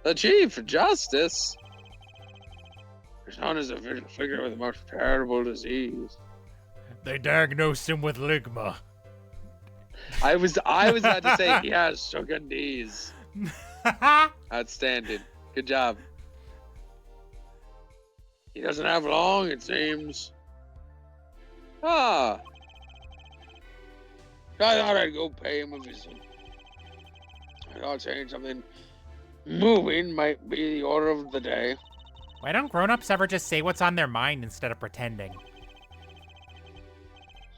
The Chief Justice? His son is a figure with the most terrible disease. They diagnosed him with ligma. I was about to say he has sucking knees. Outstanding. Good job. He doesn't have long, it seems. I thought I'd go pay him a visit. I thought saying something moving might be the order of the day. Why don't grown-ups ever just say what's on their mind instead of pretending?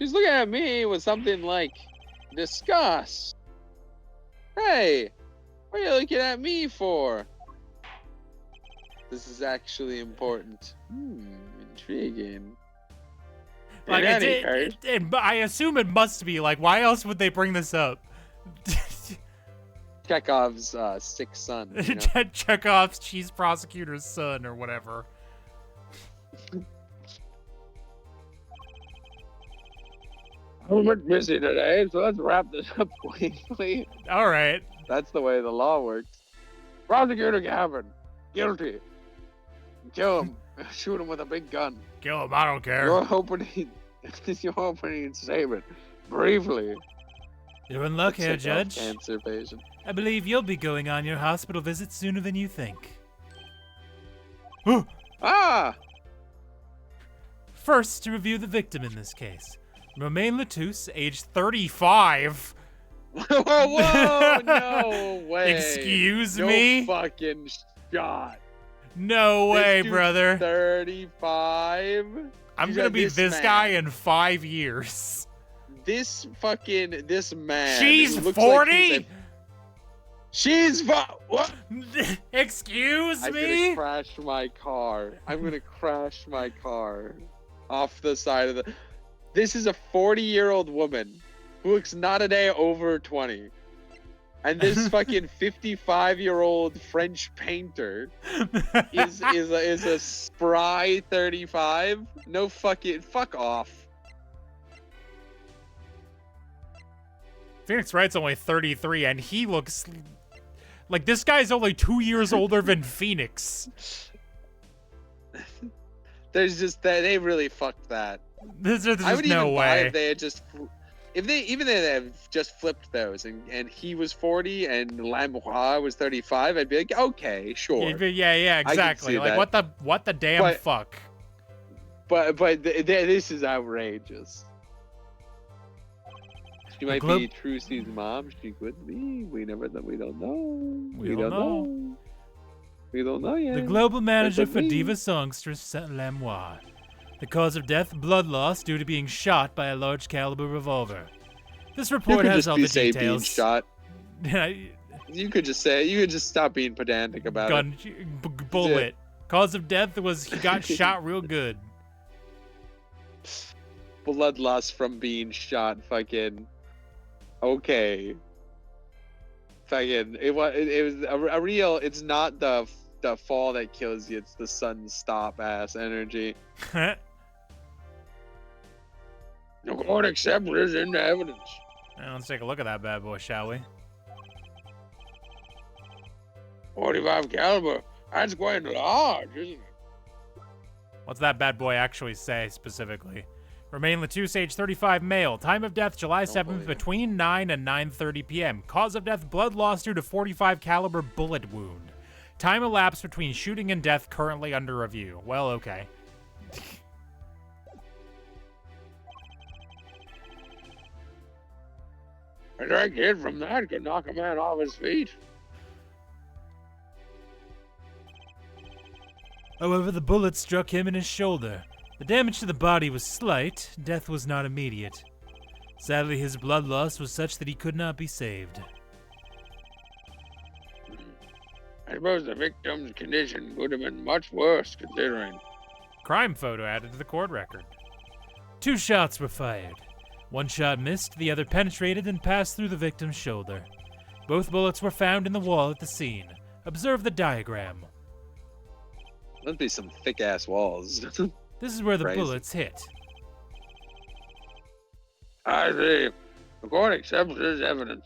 She's looking at me with something like disgust. Hey, what are you looking at me for? This is actually important. Intriguing. Like, In any case, I assume it must be. Like, why else would they bring this up? Chekhov's sick son. You know? Chekhov's cheese prosecutor's son or whatever. I'm a bit busy today, so let's wrap this up quickly. All right. That's the way the law works. Prosecutor Gavin, guilty. Kill him. Shoot him with a big gun. Kill him, I don't care. Your opening statement, briefly. You're in luck here, Chekhov Judge. Cancer patient. I believe you'll be going on your hospital visit sooner than you think. Ah! First, to review the victim in this case. Romain Latouche, age 35. Whoa, no way. Excuse no me? Fucking shot. No way, This brother. 35? I'm gonna be this guy in 5 years. This man. She's looks 40? Like she's what? Excuse I'm me? gonna crash my car. I'm gonna crash my car off the side of the. This is a 40-year-old woman who looks not a day over 20. And this fucking 55-year-old French painter is a spry 35. No fuck off. Phoenix Wright's only 33, and he looks like this guy's only 2 years older than Phoenix. There's just that they really fucked that. There's I would no even buy way. if they had just. If they have just flipped those and he was 40 and Lamroir was 35, I'd be like, okay, sure. Yeah, exactly. Like that. what the damn fuck? But this is outrageous. She might be Trucy's mom. She could be. We don't know. We don't know. We don't know yet. The global manager for Diva Songstress Lamroir. The cause of death, blood loss due to being shot by a large caliber revolver. This report has all the details. Being shot. You could just say. You could just stop being pedantic about it. Bullet. Cause of death was he got shot real good. Blood loss from being shot. Fucking. Okay. Fucking. It was a real. It's not the fall that kills you. It's the sun stop ass energy. The court accepts this into evidence. Now, let's take a look at that bad boy, shall we? 45 caliber. That's quite large, isn't it? What's that bad boy actually say specifically? Romain Latouche, age 35, male. Time of death, July 7th, between 9 and 9:30 p.m. Cause of death, blood loss due to 45 caliber bullet wound. Time elapsed between shooting and death, currently under review. Well, okay. A direct hit from that could knock a man off his feet. However, the bullet struck him in his shoulder. The damage to the body was slight. Death was not immediate. Sadly, his blood loss was such that he could not be saved. I suppose the victim's condition would have been much worse, considering. Crime photo added to the court record. 2 shots were fired. 1 shot missed, the other penetrated and passed through the victim's shoulder. Both bullets were found in the wall at the scene. Observe the diagram. Must be some thick-ass walls. This is where the bullets hit. I see. The court accepts this evidence.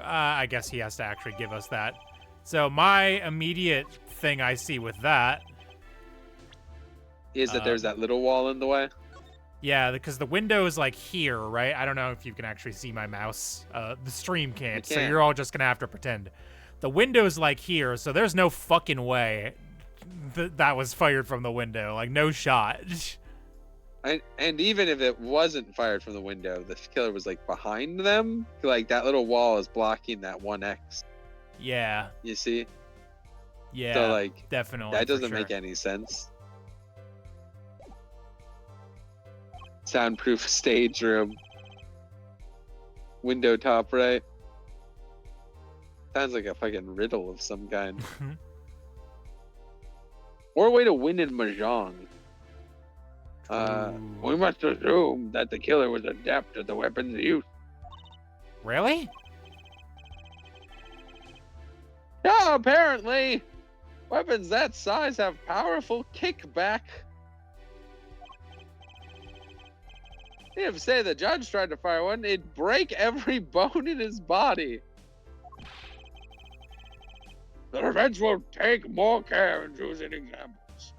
I guess he has to actually give us that. So my immediate thing I see with that is that there's that little wall in the way. Yeah, because the window is like here, right? I don't know if you can actually see my mouse. The stream can't, so you're all just gonna have to pretend. The window's like here, so there's no fucking way that was fired from the window. Like, no shot. And even if it wasn't fired from the window, the killer was like behind them. Like that little wall is blocking that 1X. Yeah. You see? Yeah. So like, definitely. That doesn't make any sense. Soundproof stage room. Window top right. Sounds like a fucking riddle of some kind. Or a way to win in Mahjong. We must assume that the killer was adept at the weapon's use. Really? Yeah, apparently. Weapons that size have powerful kickback. If, say, the judge tried to fire one, it'd break every bone in his body. The defense will take more care in choosing examples.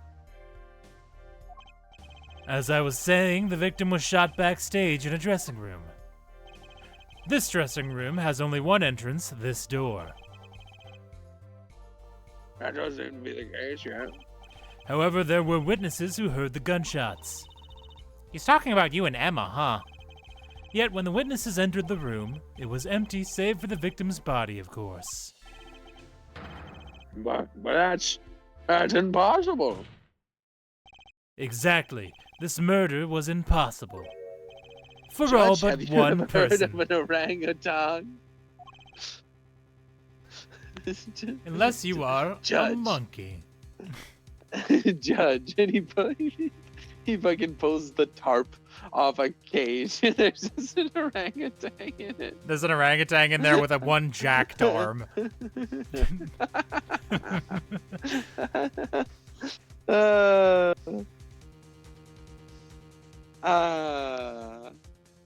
As I was saying, the victim was shot backstage in a dressing room. This dressing room has only one entrance, this door. That doesn't seem to be the case yet. However, there were witnesses who heard the gunshots. He's talking about you and Emma, huh? Yet when the witnesses entered the room, it was empty save for the victim's body, of course. But that's impossible. Exactly. This murder was impossible. For Judge, all but have you one ever person. heard of an orangutan? Unless you are a Judge. monkey. Judge, and he fucking pulls the tarp off a cage, and there's just an orangutan in it. There's an orangutan in there with a one jacked arm.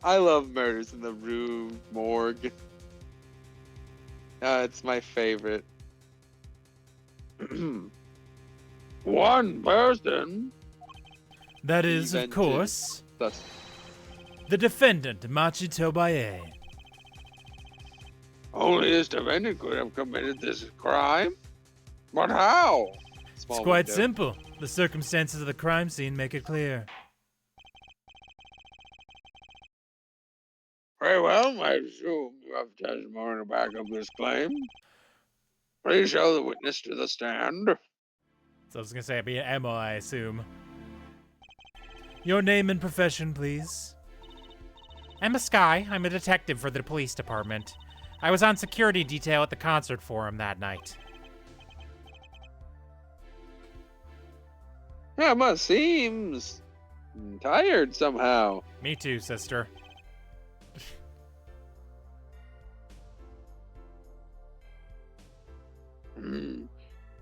I love Murders in the Rue Morgue. It's my favorite. One person. That is, of Invented. course, That's the defendant, Machito Baye. only this defendant could have committed this crime. But how? It's quite simple. The circumstances of the crime scene make it clear. Very well, I assume you have testimony to back up this claim. Please show the witness to the stand. So I was gonna say it'd be an Emma, I assume. Your name and profession, please. Emma Sky. I'm a detective for the police department. I was on security detail at the concert forum that night. Emma seems tired somehow. Me too, sister.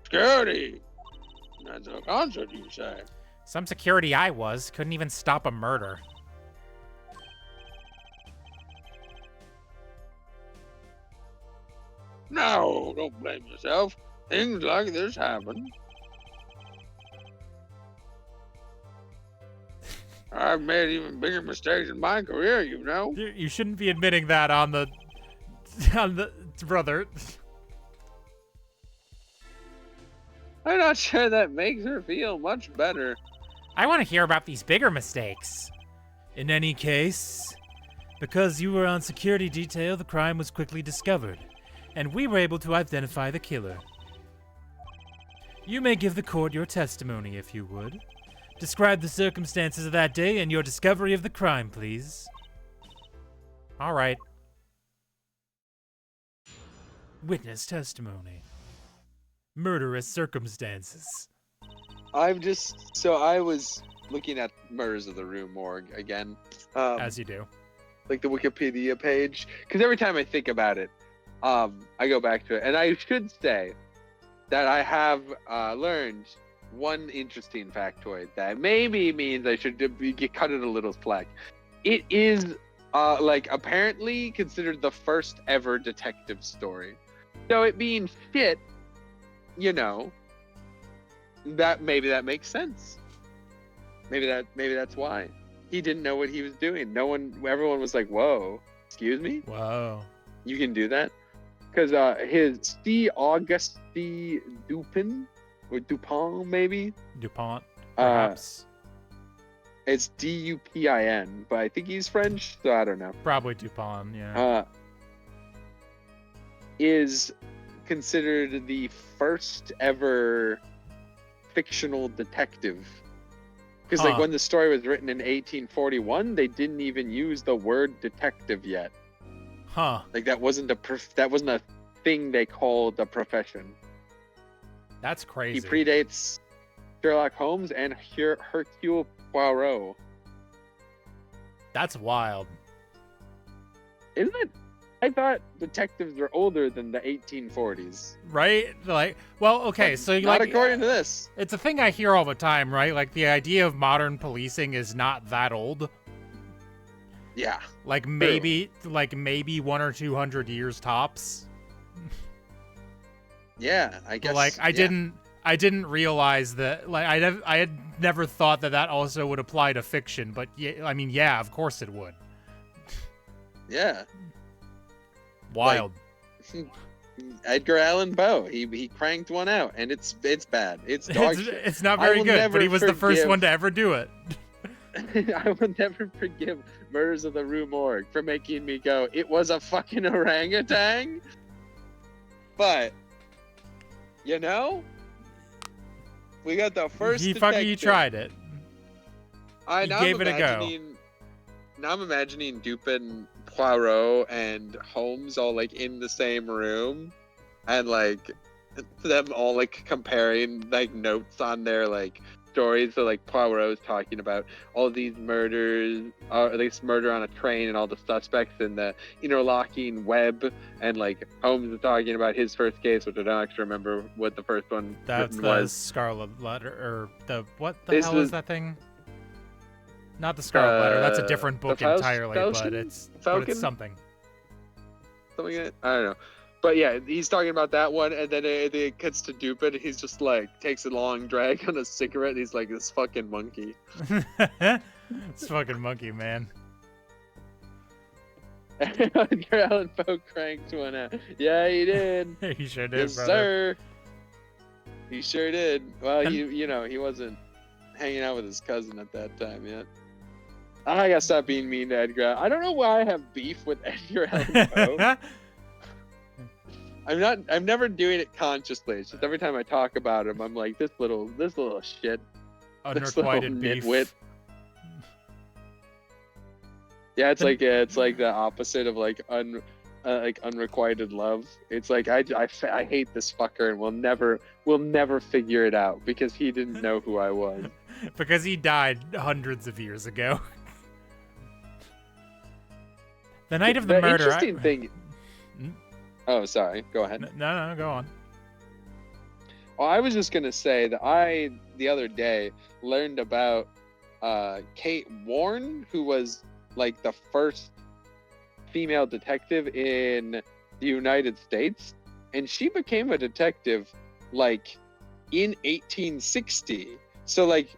Security. That's a concert, you say? Some security I was couldn't even stop a murder. No, don't blame yourself. Things like this happen. I've made even bigger mistakes in my career, you know. You shouldn't be admitting that on the brother. I'm not sure that makes her feel much better. I want to hear about these bigger mistakes. In any case, because you were on security detail, the crime was quickly discovered, and we were able to identify the killer. You may give the court your testimony, if you would. Describe the circumstances of that day and your discovery of the crime, please. All right. Witness testimony. Murderous circumstances. I was looking at Murders of the Rue Morgue again. As you do. Like the Wikipedia page. Because every time I think about it, I go back to it. And I should say that I have learned one interesting factoid that maybe means I should cut it a little slack. It is apparently considered the first ever detective story. So it being shit, you know, that makes sense. Maybe that's why. He didn't know what he was doing. Everyone was like, whoa, excuse me? Whoa. You can do that? Because his C. Auguste Dupin, or Dupin, maybe? DuPont, perhaps. It's Dupin, but I think he's French, so I don't know. Probably DuPont, yeah. Is considered the first ever fictional detective Because like when the story was written in 1841, they didn't even use the word detective yet. Huh. Like that wasn't a thing they called a profession. That's crazy. He predates Sherlock Holmes and Hercule Poirot. That's wild. Isn't it? I thought detectives were older than the 1840s. Right? Like, well, okay, But so not like, according to this. It's a thing I hear all the time, right? Like the idea of modern policing is not that old. Yeah. Like maybe 1 or 200 years tops. Yeah, I guess. But like I didn't realize that. Like I had never thought that also would apply to fiction. But yeah, I mean, yeah, of course it would. Yeah. Wild. Like, Edgar Allan Poe, he cranked one out, and it's bad. It's dog shit. It's not very good, but he was the first one to ever do it. I will never forgive Murders of the Rue Morgue for making me go, it was a fucking orangutan? But, you know, we got the first detective. He tried it. He gave it a go. Now I'm imagining Dupin, Poirot, and Holmes all like in the same room, and like them all like comparing like notes on their like stories. So like Poirot's talking about all these murders, this murder on a train, and all the suspects in the interlocking web, and like Holmes is talking about his first case, which I don't actually remember what the first one was. That's the Scarlet Letter, or the what the hell is that thing? Not the Scarlet Letter. That's a different book entirely, but it's something. Something. I don't know. But yeah, he's talking about that one, and then it gets to Dupin, and he's just like takes a long drag on a cigarette, and he's like, this fucking monkey. This fucking monkey, man. Edgar Allan Poe cranked one out. Yeah, he did. He sure did, yes, brother. Sir. He sure did. Well, you know, he wasn't hanging out with his cousin at that time yet. I gotta stop being mean to Edgar. I don't know why I have beef with Edgar Allan Poe. I'm never doing it consciously. It's just every time I talk about him, I'm like, this little shit. Unrequited beef. Nitwit. Yeah, it's like the opposite of like unrequited love. It's like I hate this fucker, and we'll never figure it out because he didn't know who I was. Because he died hundreds of years ago. The night of the murder. Interesting thing. Oh, sorry. Go ahead. No, go on. Well, I was just gonna say that the other day learned about Kate Warren, who was like the first female detective in the United States, and she became a detective like in 1860. So like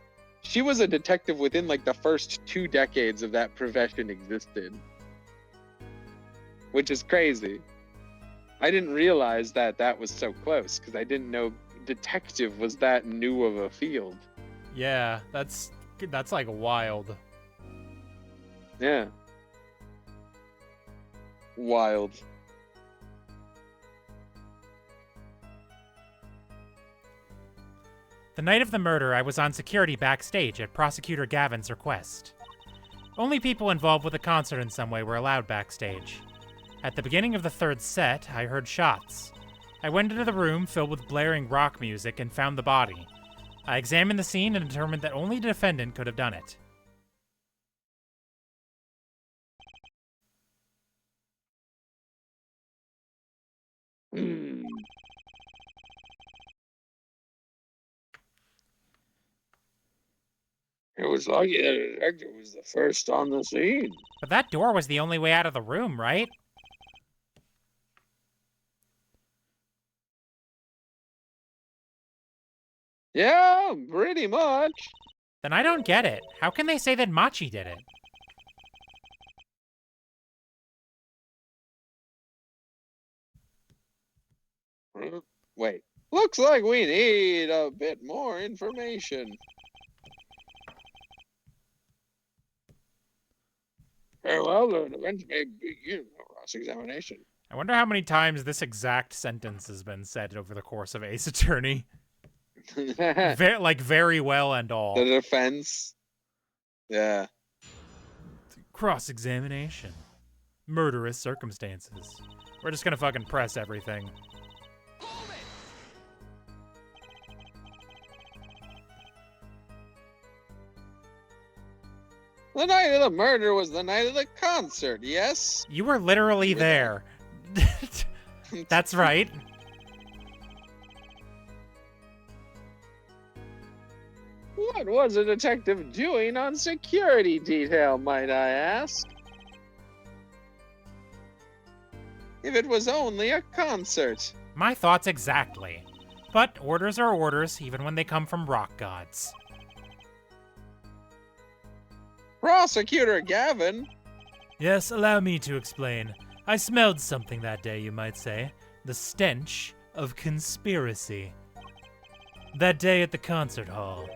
she was a detective within like the first 2 decades of that profession existed, which is crazy. I didn't realize that was so close because I didn't know detective was that new of a field. Yeah, that's like wild. Yeah. Wild. The night of the murder, I was on security backstage at Prosecutor Gavin's request. Only people involved with the concert in some way were allowed backstage. At the beginning of the third set, I heard shots. I went into the room filled with blaring rock music and found the body. I examined the scene and determined that only the defendant could have done it. It was lucky that the detective was the first on the scene. But that door was the only way out of the room, right? Yeah, pretty much. Then I don't get it. How can they say that Machi did it? Wait. Looks like we need a bit more information. Very well, the defense may begin cross-examination. I wonder how many times this exact sentence has been said over the course of Ace Attorney. Very well and all. The defense. Yeah. Cross-examination. Murderous circumstances. We're just gonna fucking press everything. The night of the murder was the night of the concert, yes? You were literally there. That's right. What was a detective doing on security detail, might I ask? If it was only a concert. My thoughts exactly. But orders are orders, even when they come from rock gods. Prosecutor Gavin? Yes, allow me to explain. I smelled something that day, you might say. The stench of conspiracy. That day at the concert hall.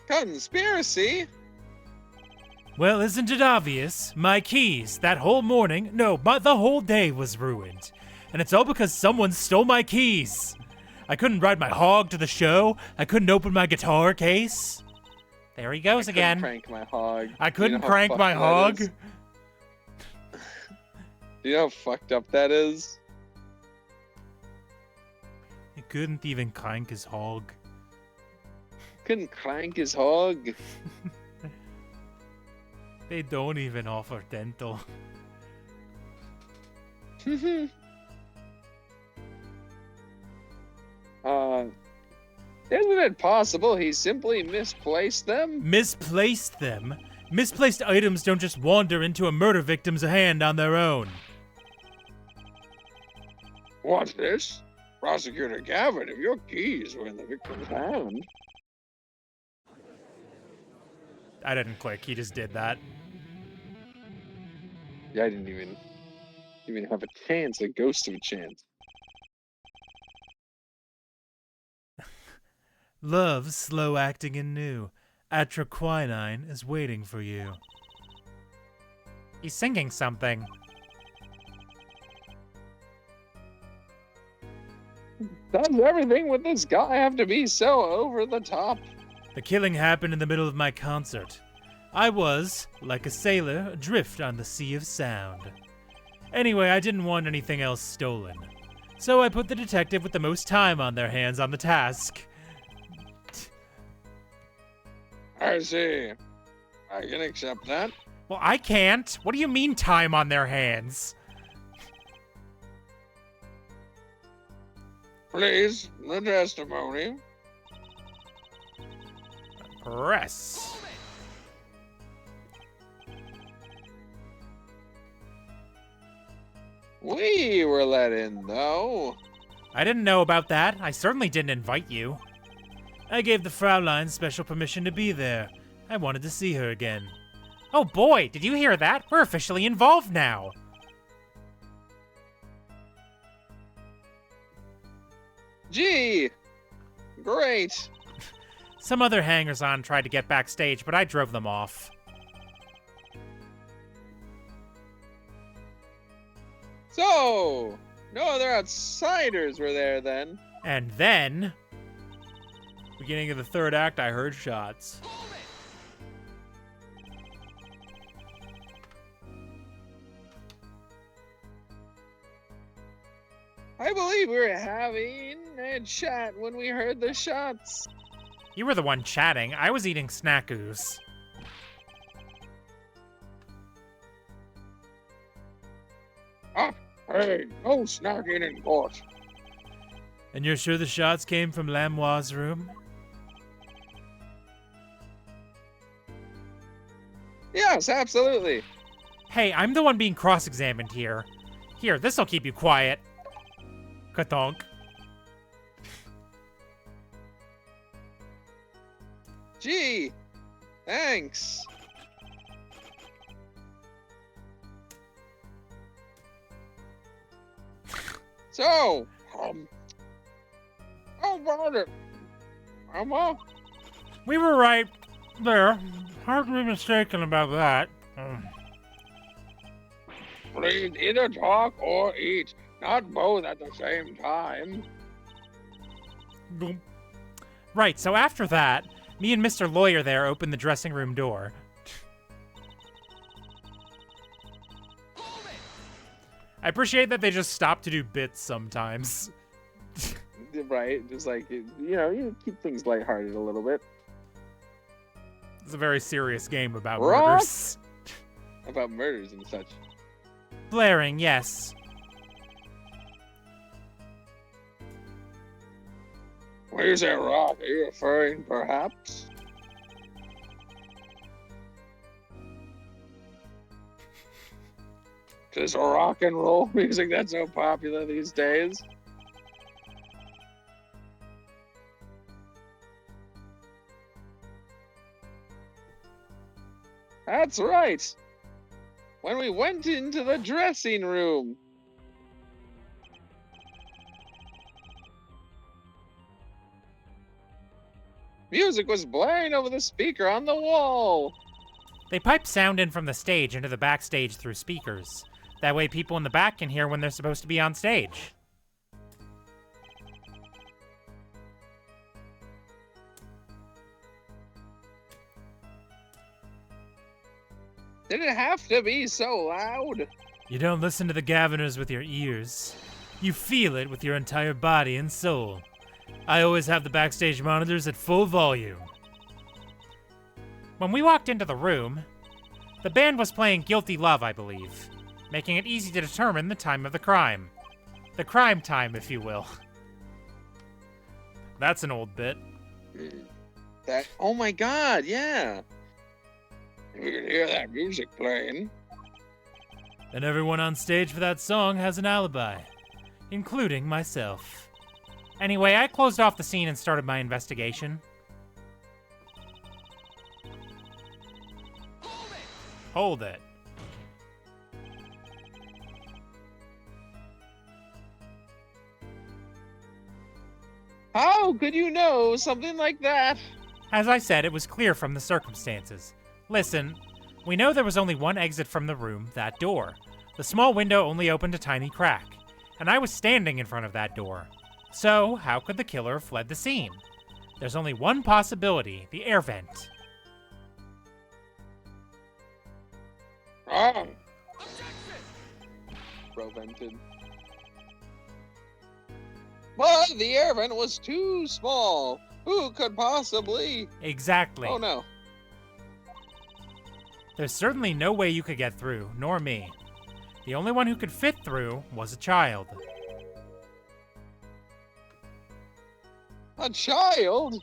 Conspiracy? Well, isn't it obvious? My keys, that whole morning, no, the whole day was ruined. And it's all because someone stole my keys. I couldn't ride my hog to the show. I couldn't open my guitar case. There he goes again. Crank my hog. I couldn't crank my hog. Do you know how fucked up that is? He couldn't even crank his hog. Couldn't crank his hog. They don't even offer dental. Isn't it possible he simply misplaced them? Misplaced them? Misplaced items don't just wander into a murder victim's hand on their own. What's this? Prosecutor Gavin, if your keys were in the victim's hand. I didn't click, he just did that. Yeah, I didn't even have a chance, a ghost of a chance. Love, slow acting and new. Atraquinine is waiting for you. He's singing something. Does everything with this guy have to be so over the top? The killing happened in the middle of my concert. I was, like a sailor, adrift on the sea of sound. Anyway, I didn't want anything else stolen. So I put the detective with the most time on their hands on the task. I see. I can accept that. Well, I can't. What do you mean time on their hands? Please, the testimony. Press. We were let in, though. I didn't know about that. I certainly didn't invite you. I gave the Fraulein special permission to be there. I wanted to see her again. Oh boy, did you hear that? We're officially involved now. Gee, great. Some other hangers-on tried to get backstage, but I drove them off. So, no other outsiders were there then. And then, beginning of the third act, I heard shots. I believe we were having a chat when we heard the shots. You were the one chatting. I was eating snackoos. Ah, hey, no snacking in court. And you're sure the shots came from Lamroir's room? Yes, absolutely. Hey, I'm the one being cross-examined here. Here, this'll keep you quiet. Katonk. Gee, thanks. So, how about it? Emma? We were right there. Hard to be mistaken about that. Please either talk or eat, not both at the same time. Right, so after that, Me and Mr. Lawyer there opened the dressing room door. I appreciate that they just stop to do bits sometimes. Right? Just like, you keep things lighthearted a little bit. It's a very serious game about Rock? murders. About murders and such. Blaring, yes. Where's that rock? Are you referring, perhaps? to this rock and roll music that's so popular these days? That's right. When we went into the dressing room. Music was blaring over the speaker on the wall. They pipe sound in from the stage into the backstage through speakers. That way people in the back can hear when they're supposed to be on stage. Did it have to be so loud? You don't listen to the Gaviners with your ears. You feel it with your entire body and soul. I always have the backstage monitors at full volume. When we walked into the room, the band was playing Guilty Love, I believe, making it easy to determine the time of the crime. The crime time, if you will. That's an old bit. Oh my god, yeah. You can hear that music playing. And everyone on stage for that song has an alibi, including myself. Anyway, I closed off the scene and started my investigation. Hold it. How could you know something like that? As I said, it was clear from the circumstances. Listen, we know there was only one exit from the room, that door. The small window only opened a tiny crack, and I was standing in front of that door. So, how could the killer have fled the scene? There's only one possibility, the air vent. Wrong. Provented. But the air vent was too small. Who could possibly? Exactly. Oh no. There's certainly no way you could get through, nor me. The only one who could fit through was a child. A child?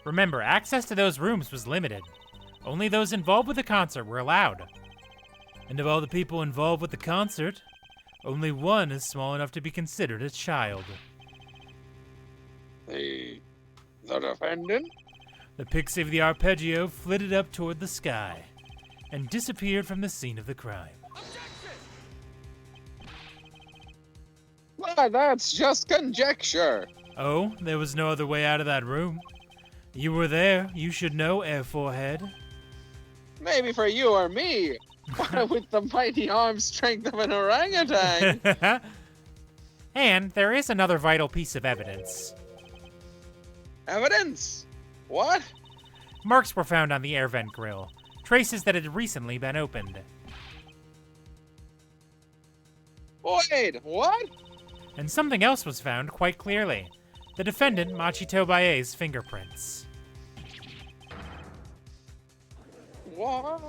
Remember, access to those rooms was limited. Only those involved with the concert were allowed. And of all the people involved with the concert, only one is small enough to be considered a child. The defendant? The pixie of the arpeggio flitted up toward the sky and disappeared from the scene of the crime. Well, that's just conjecture. Oh, there was no other way out of that room. You were there, you should know, Air Forehead. Maybe for you or me, but with the mighty arm strength of an orangutan. And there is another vital piece of evidence. Evidence? What? Marks were found on the air vent grill, traces that had recently been opened. Wait, what? And something else was found quite clearly. The defendant, Machito Bae's fingerprints. What?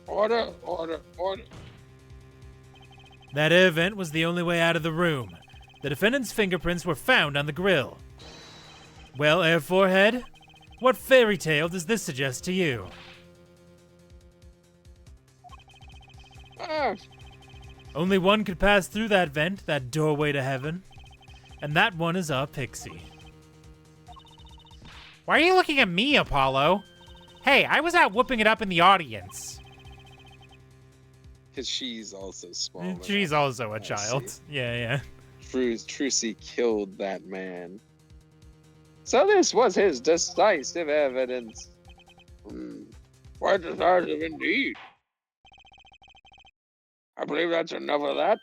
Order. That air vent was the only way out of the room. The defendant's fingerprints were found on the grill. Well, Air Forehead, what fairy tale does this suggest to you? Only one could pass through that vent, that doorway to heaven. And that one is our pixie. Why are you looking at me, Apollo? Hey, I was out whooping it up in the audience. Because she's also small. She's also a child. Yeah. Trucy killed that man. So this was his decisive evidence. Quite decisive indeed. I believe that's enough of that.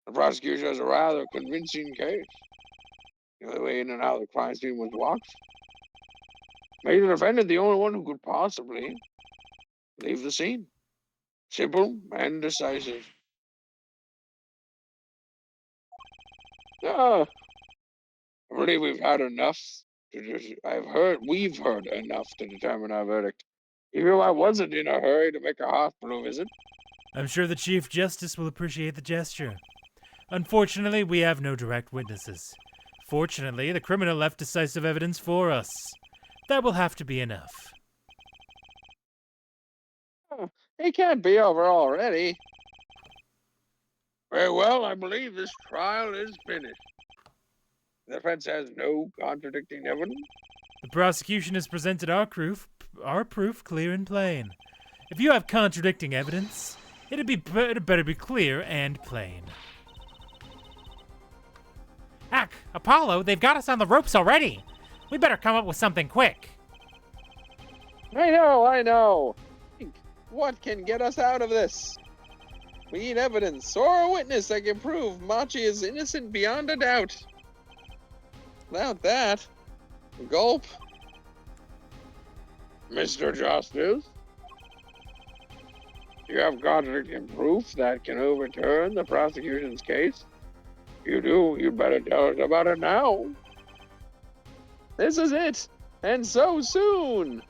The prosecution has a rather convincing case. The way in and out of the crime scene was walked. Made the defendant the only one who could possibly leave the scene. Simple and decisive. I believe we've heard enough to determine our verdict. Even though I wasn't in a hurry to make a hospital visit. I'm sure the Chief Justice will appreciate the gesture. Unfortunately, we have no direct witnesses. Fortunately, the criminal left decisive evidence for us. That will have to be enough. It can't be over already. Very well, I believe this trial is finished. The defense has no contradicting evidence. The prosecution has presented our proof clear and plain. If you have contradicting evidence, it'd better be clear and plain. Heck, Apollo, they've got us on the ropes already. We better come up with something quick. I know. Think, what can get us out of this? We need evidence or a witness that can prove Machi is innocent beyond a doubt. Without that, gulp. Mr. Justice, you have contradicting proof that can overturn the prosecution's case? You do, you'd better tell us about it now. This is it, and so soon.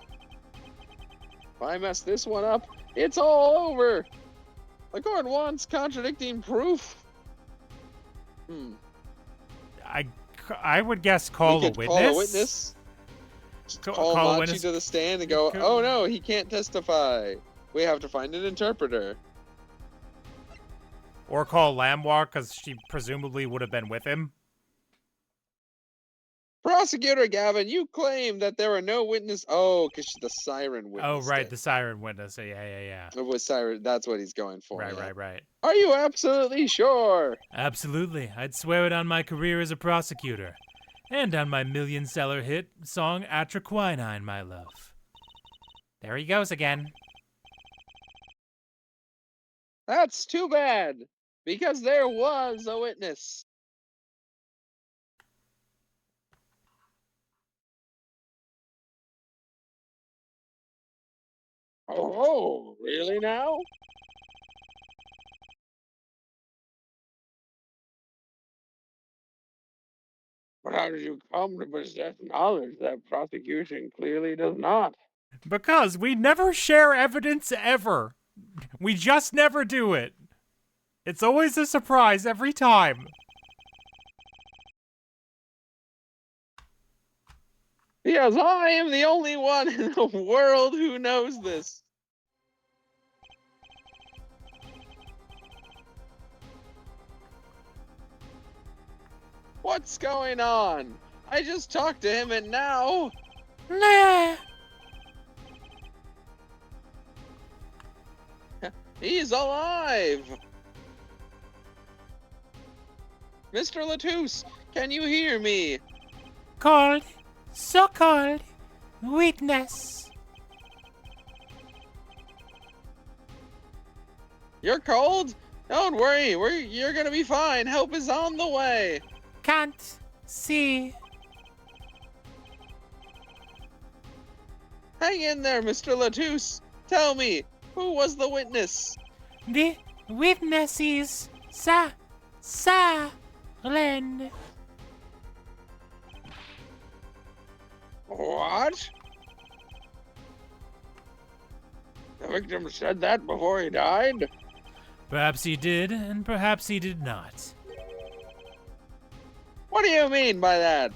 If I mess this one up, it's all over. The court wants contradicting proof. I would guess call a witness. Call a witness. Call Machi witness to the stand and go, oh no, he can't testify. We have to find an interpreter. Or call Lamroir, because she presumably would have been with him. Prosecutor Gavin, you claim that there were no witnesses. Oh, because the siren witness. Oh, right, the siren witness. Yeah. It was siren. That's what he's going for. Right. Are you absolutely sure? Absolutely. I'd swear it on my career as a prosecutor. And on my million-seller hit song, Atraquinine, My Love. There he goes again. That's too bad, because there was a witness. Oh, really now? But how did you come to possess knowledge that prosecution clearly does not? Because we never share evidence ever. We just never do it. It's always a surprise every time. Because I am the only one in the world who knows this. What's going on? I just talked to him and now... Nah. He's alive! Mr. Latouche, can you hear me? Cold. So cold. Witness. You're cold? Don't worry, you're gonna be fine. Help is on the way. Can't see. Hang in there, Mr. Latouche. Tell me, who was the witness? The witness is silent. What? The victim said that before he died? Perhaps he did, and perhaps he did not. What do you mean by that?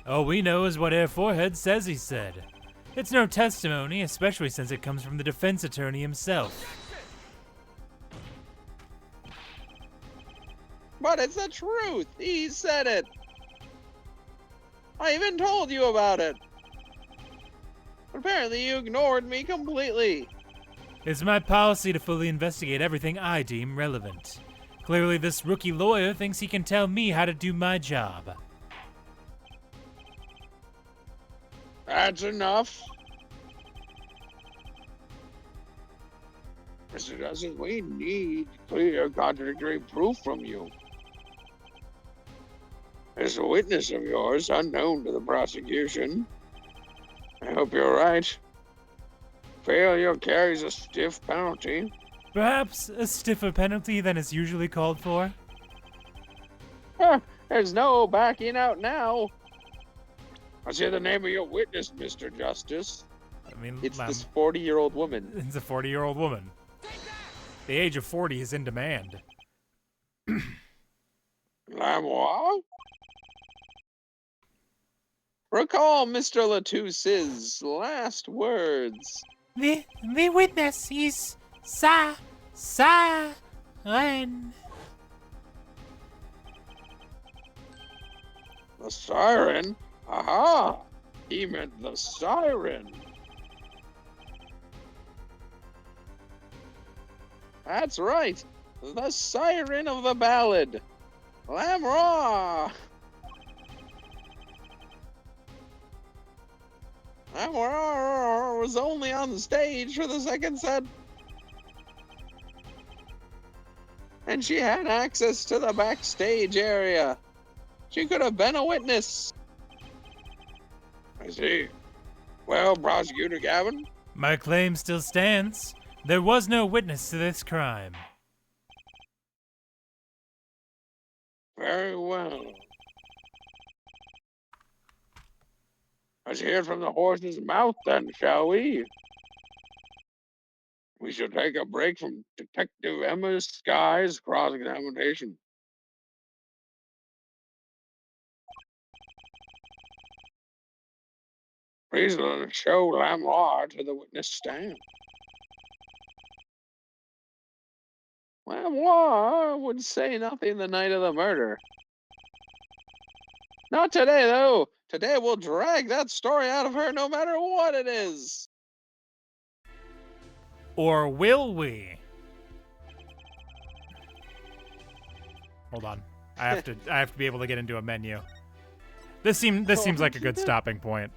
All we know is what Air Forehead says he said. It's no testimony, especially since it comes from the defense attorney himself. But it's the truth. He said it. I even told you about it. Apparently you ignored me completely. It's my policy to fully investigate everything I deem relevant. Clearly this rookie lawyer thinks he can tell me how to do my job. That's enough. Mr. Justice, we need clear contradictory proof from you. This witness of yours, unknown to the prosecution. I hope you're right. Failure carries a stiff penalty. Perhaps a stiffer penalty than is usually called for? There's no backing out now. Let's hear the name of your witness, Mr. Justice. I mean, It's this 40-year-old woman. It's a 40-year-old woman. The age of 40 is in demand. Lamroir? Recall Mr. Latouse's last words. The witness is Siren. The siren? Aha! He meant the siren. That's right. The siren of the ballad. Lamroir! Lamroir was only on the stage for the second set. And she had access to the backstage area. She could have been a witness. I see. Well, Prosecutor Gavin? My claim still stands. There was no witness to this crime. Very well. Let's hear it from the horse's mouth then, shall we? We shall take a break from Detective Emma Sky's cross-examination. Please let us show Lamroir to the witness stand. Lamroir would say nothing the night of the murder. Not today, though. Today we'll drag that story out of her no matter what it is. Or will we? Hold on. I have to be able to get into a menu. This seems like a good stopping point.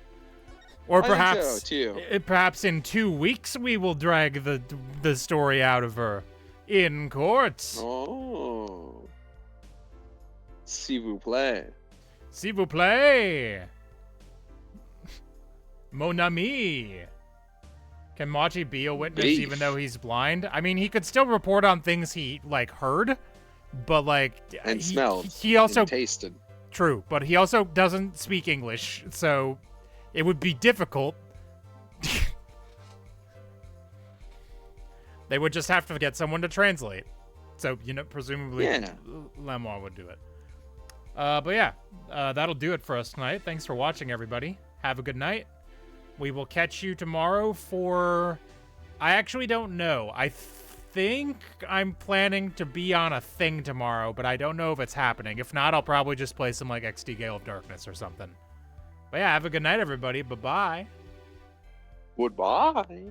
Or perhaps, I think so, too. Perhaps in 2 weeks we will drag the story out of her in court. Oh, s'il vous plaît. S'il vous plaît. Mon ami. Can Machi be a witness even though he's blind? I mean, he could still report on things he heard, but and smelled. He also and tasted. True, but he also doesn't speak English, so it would be difficult. They would just have to get someone to translate. So, presumably Lamroir would do it. But yeah, that'll do it for us tonight. Thanks for watching, everybody. Have a good night. We will catch you tomorrow for... I actually don't know. I think I'm planning to be on a thing tomorrow, but I don't know if it's happening. If not, I'll probably just play some XD Gale of Darkness or something. But yeah, have a good night, everybody. Bye-bye. Goodbye.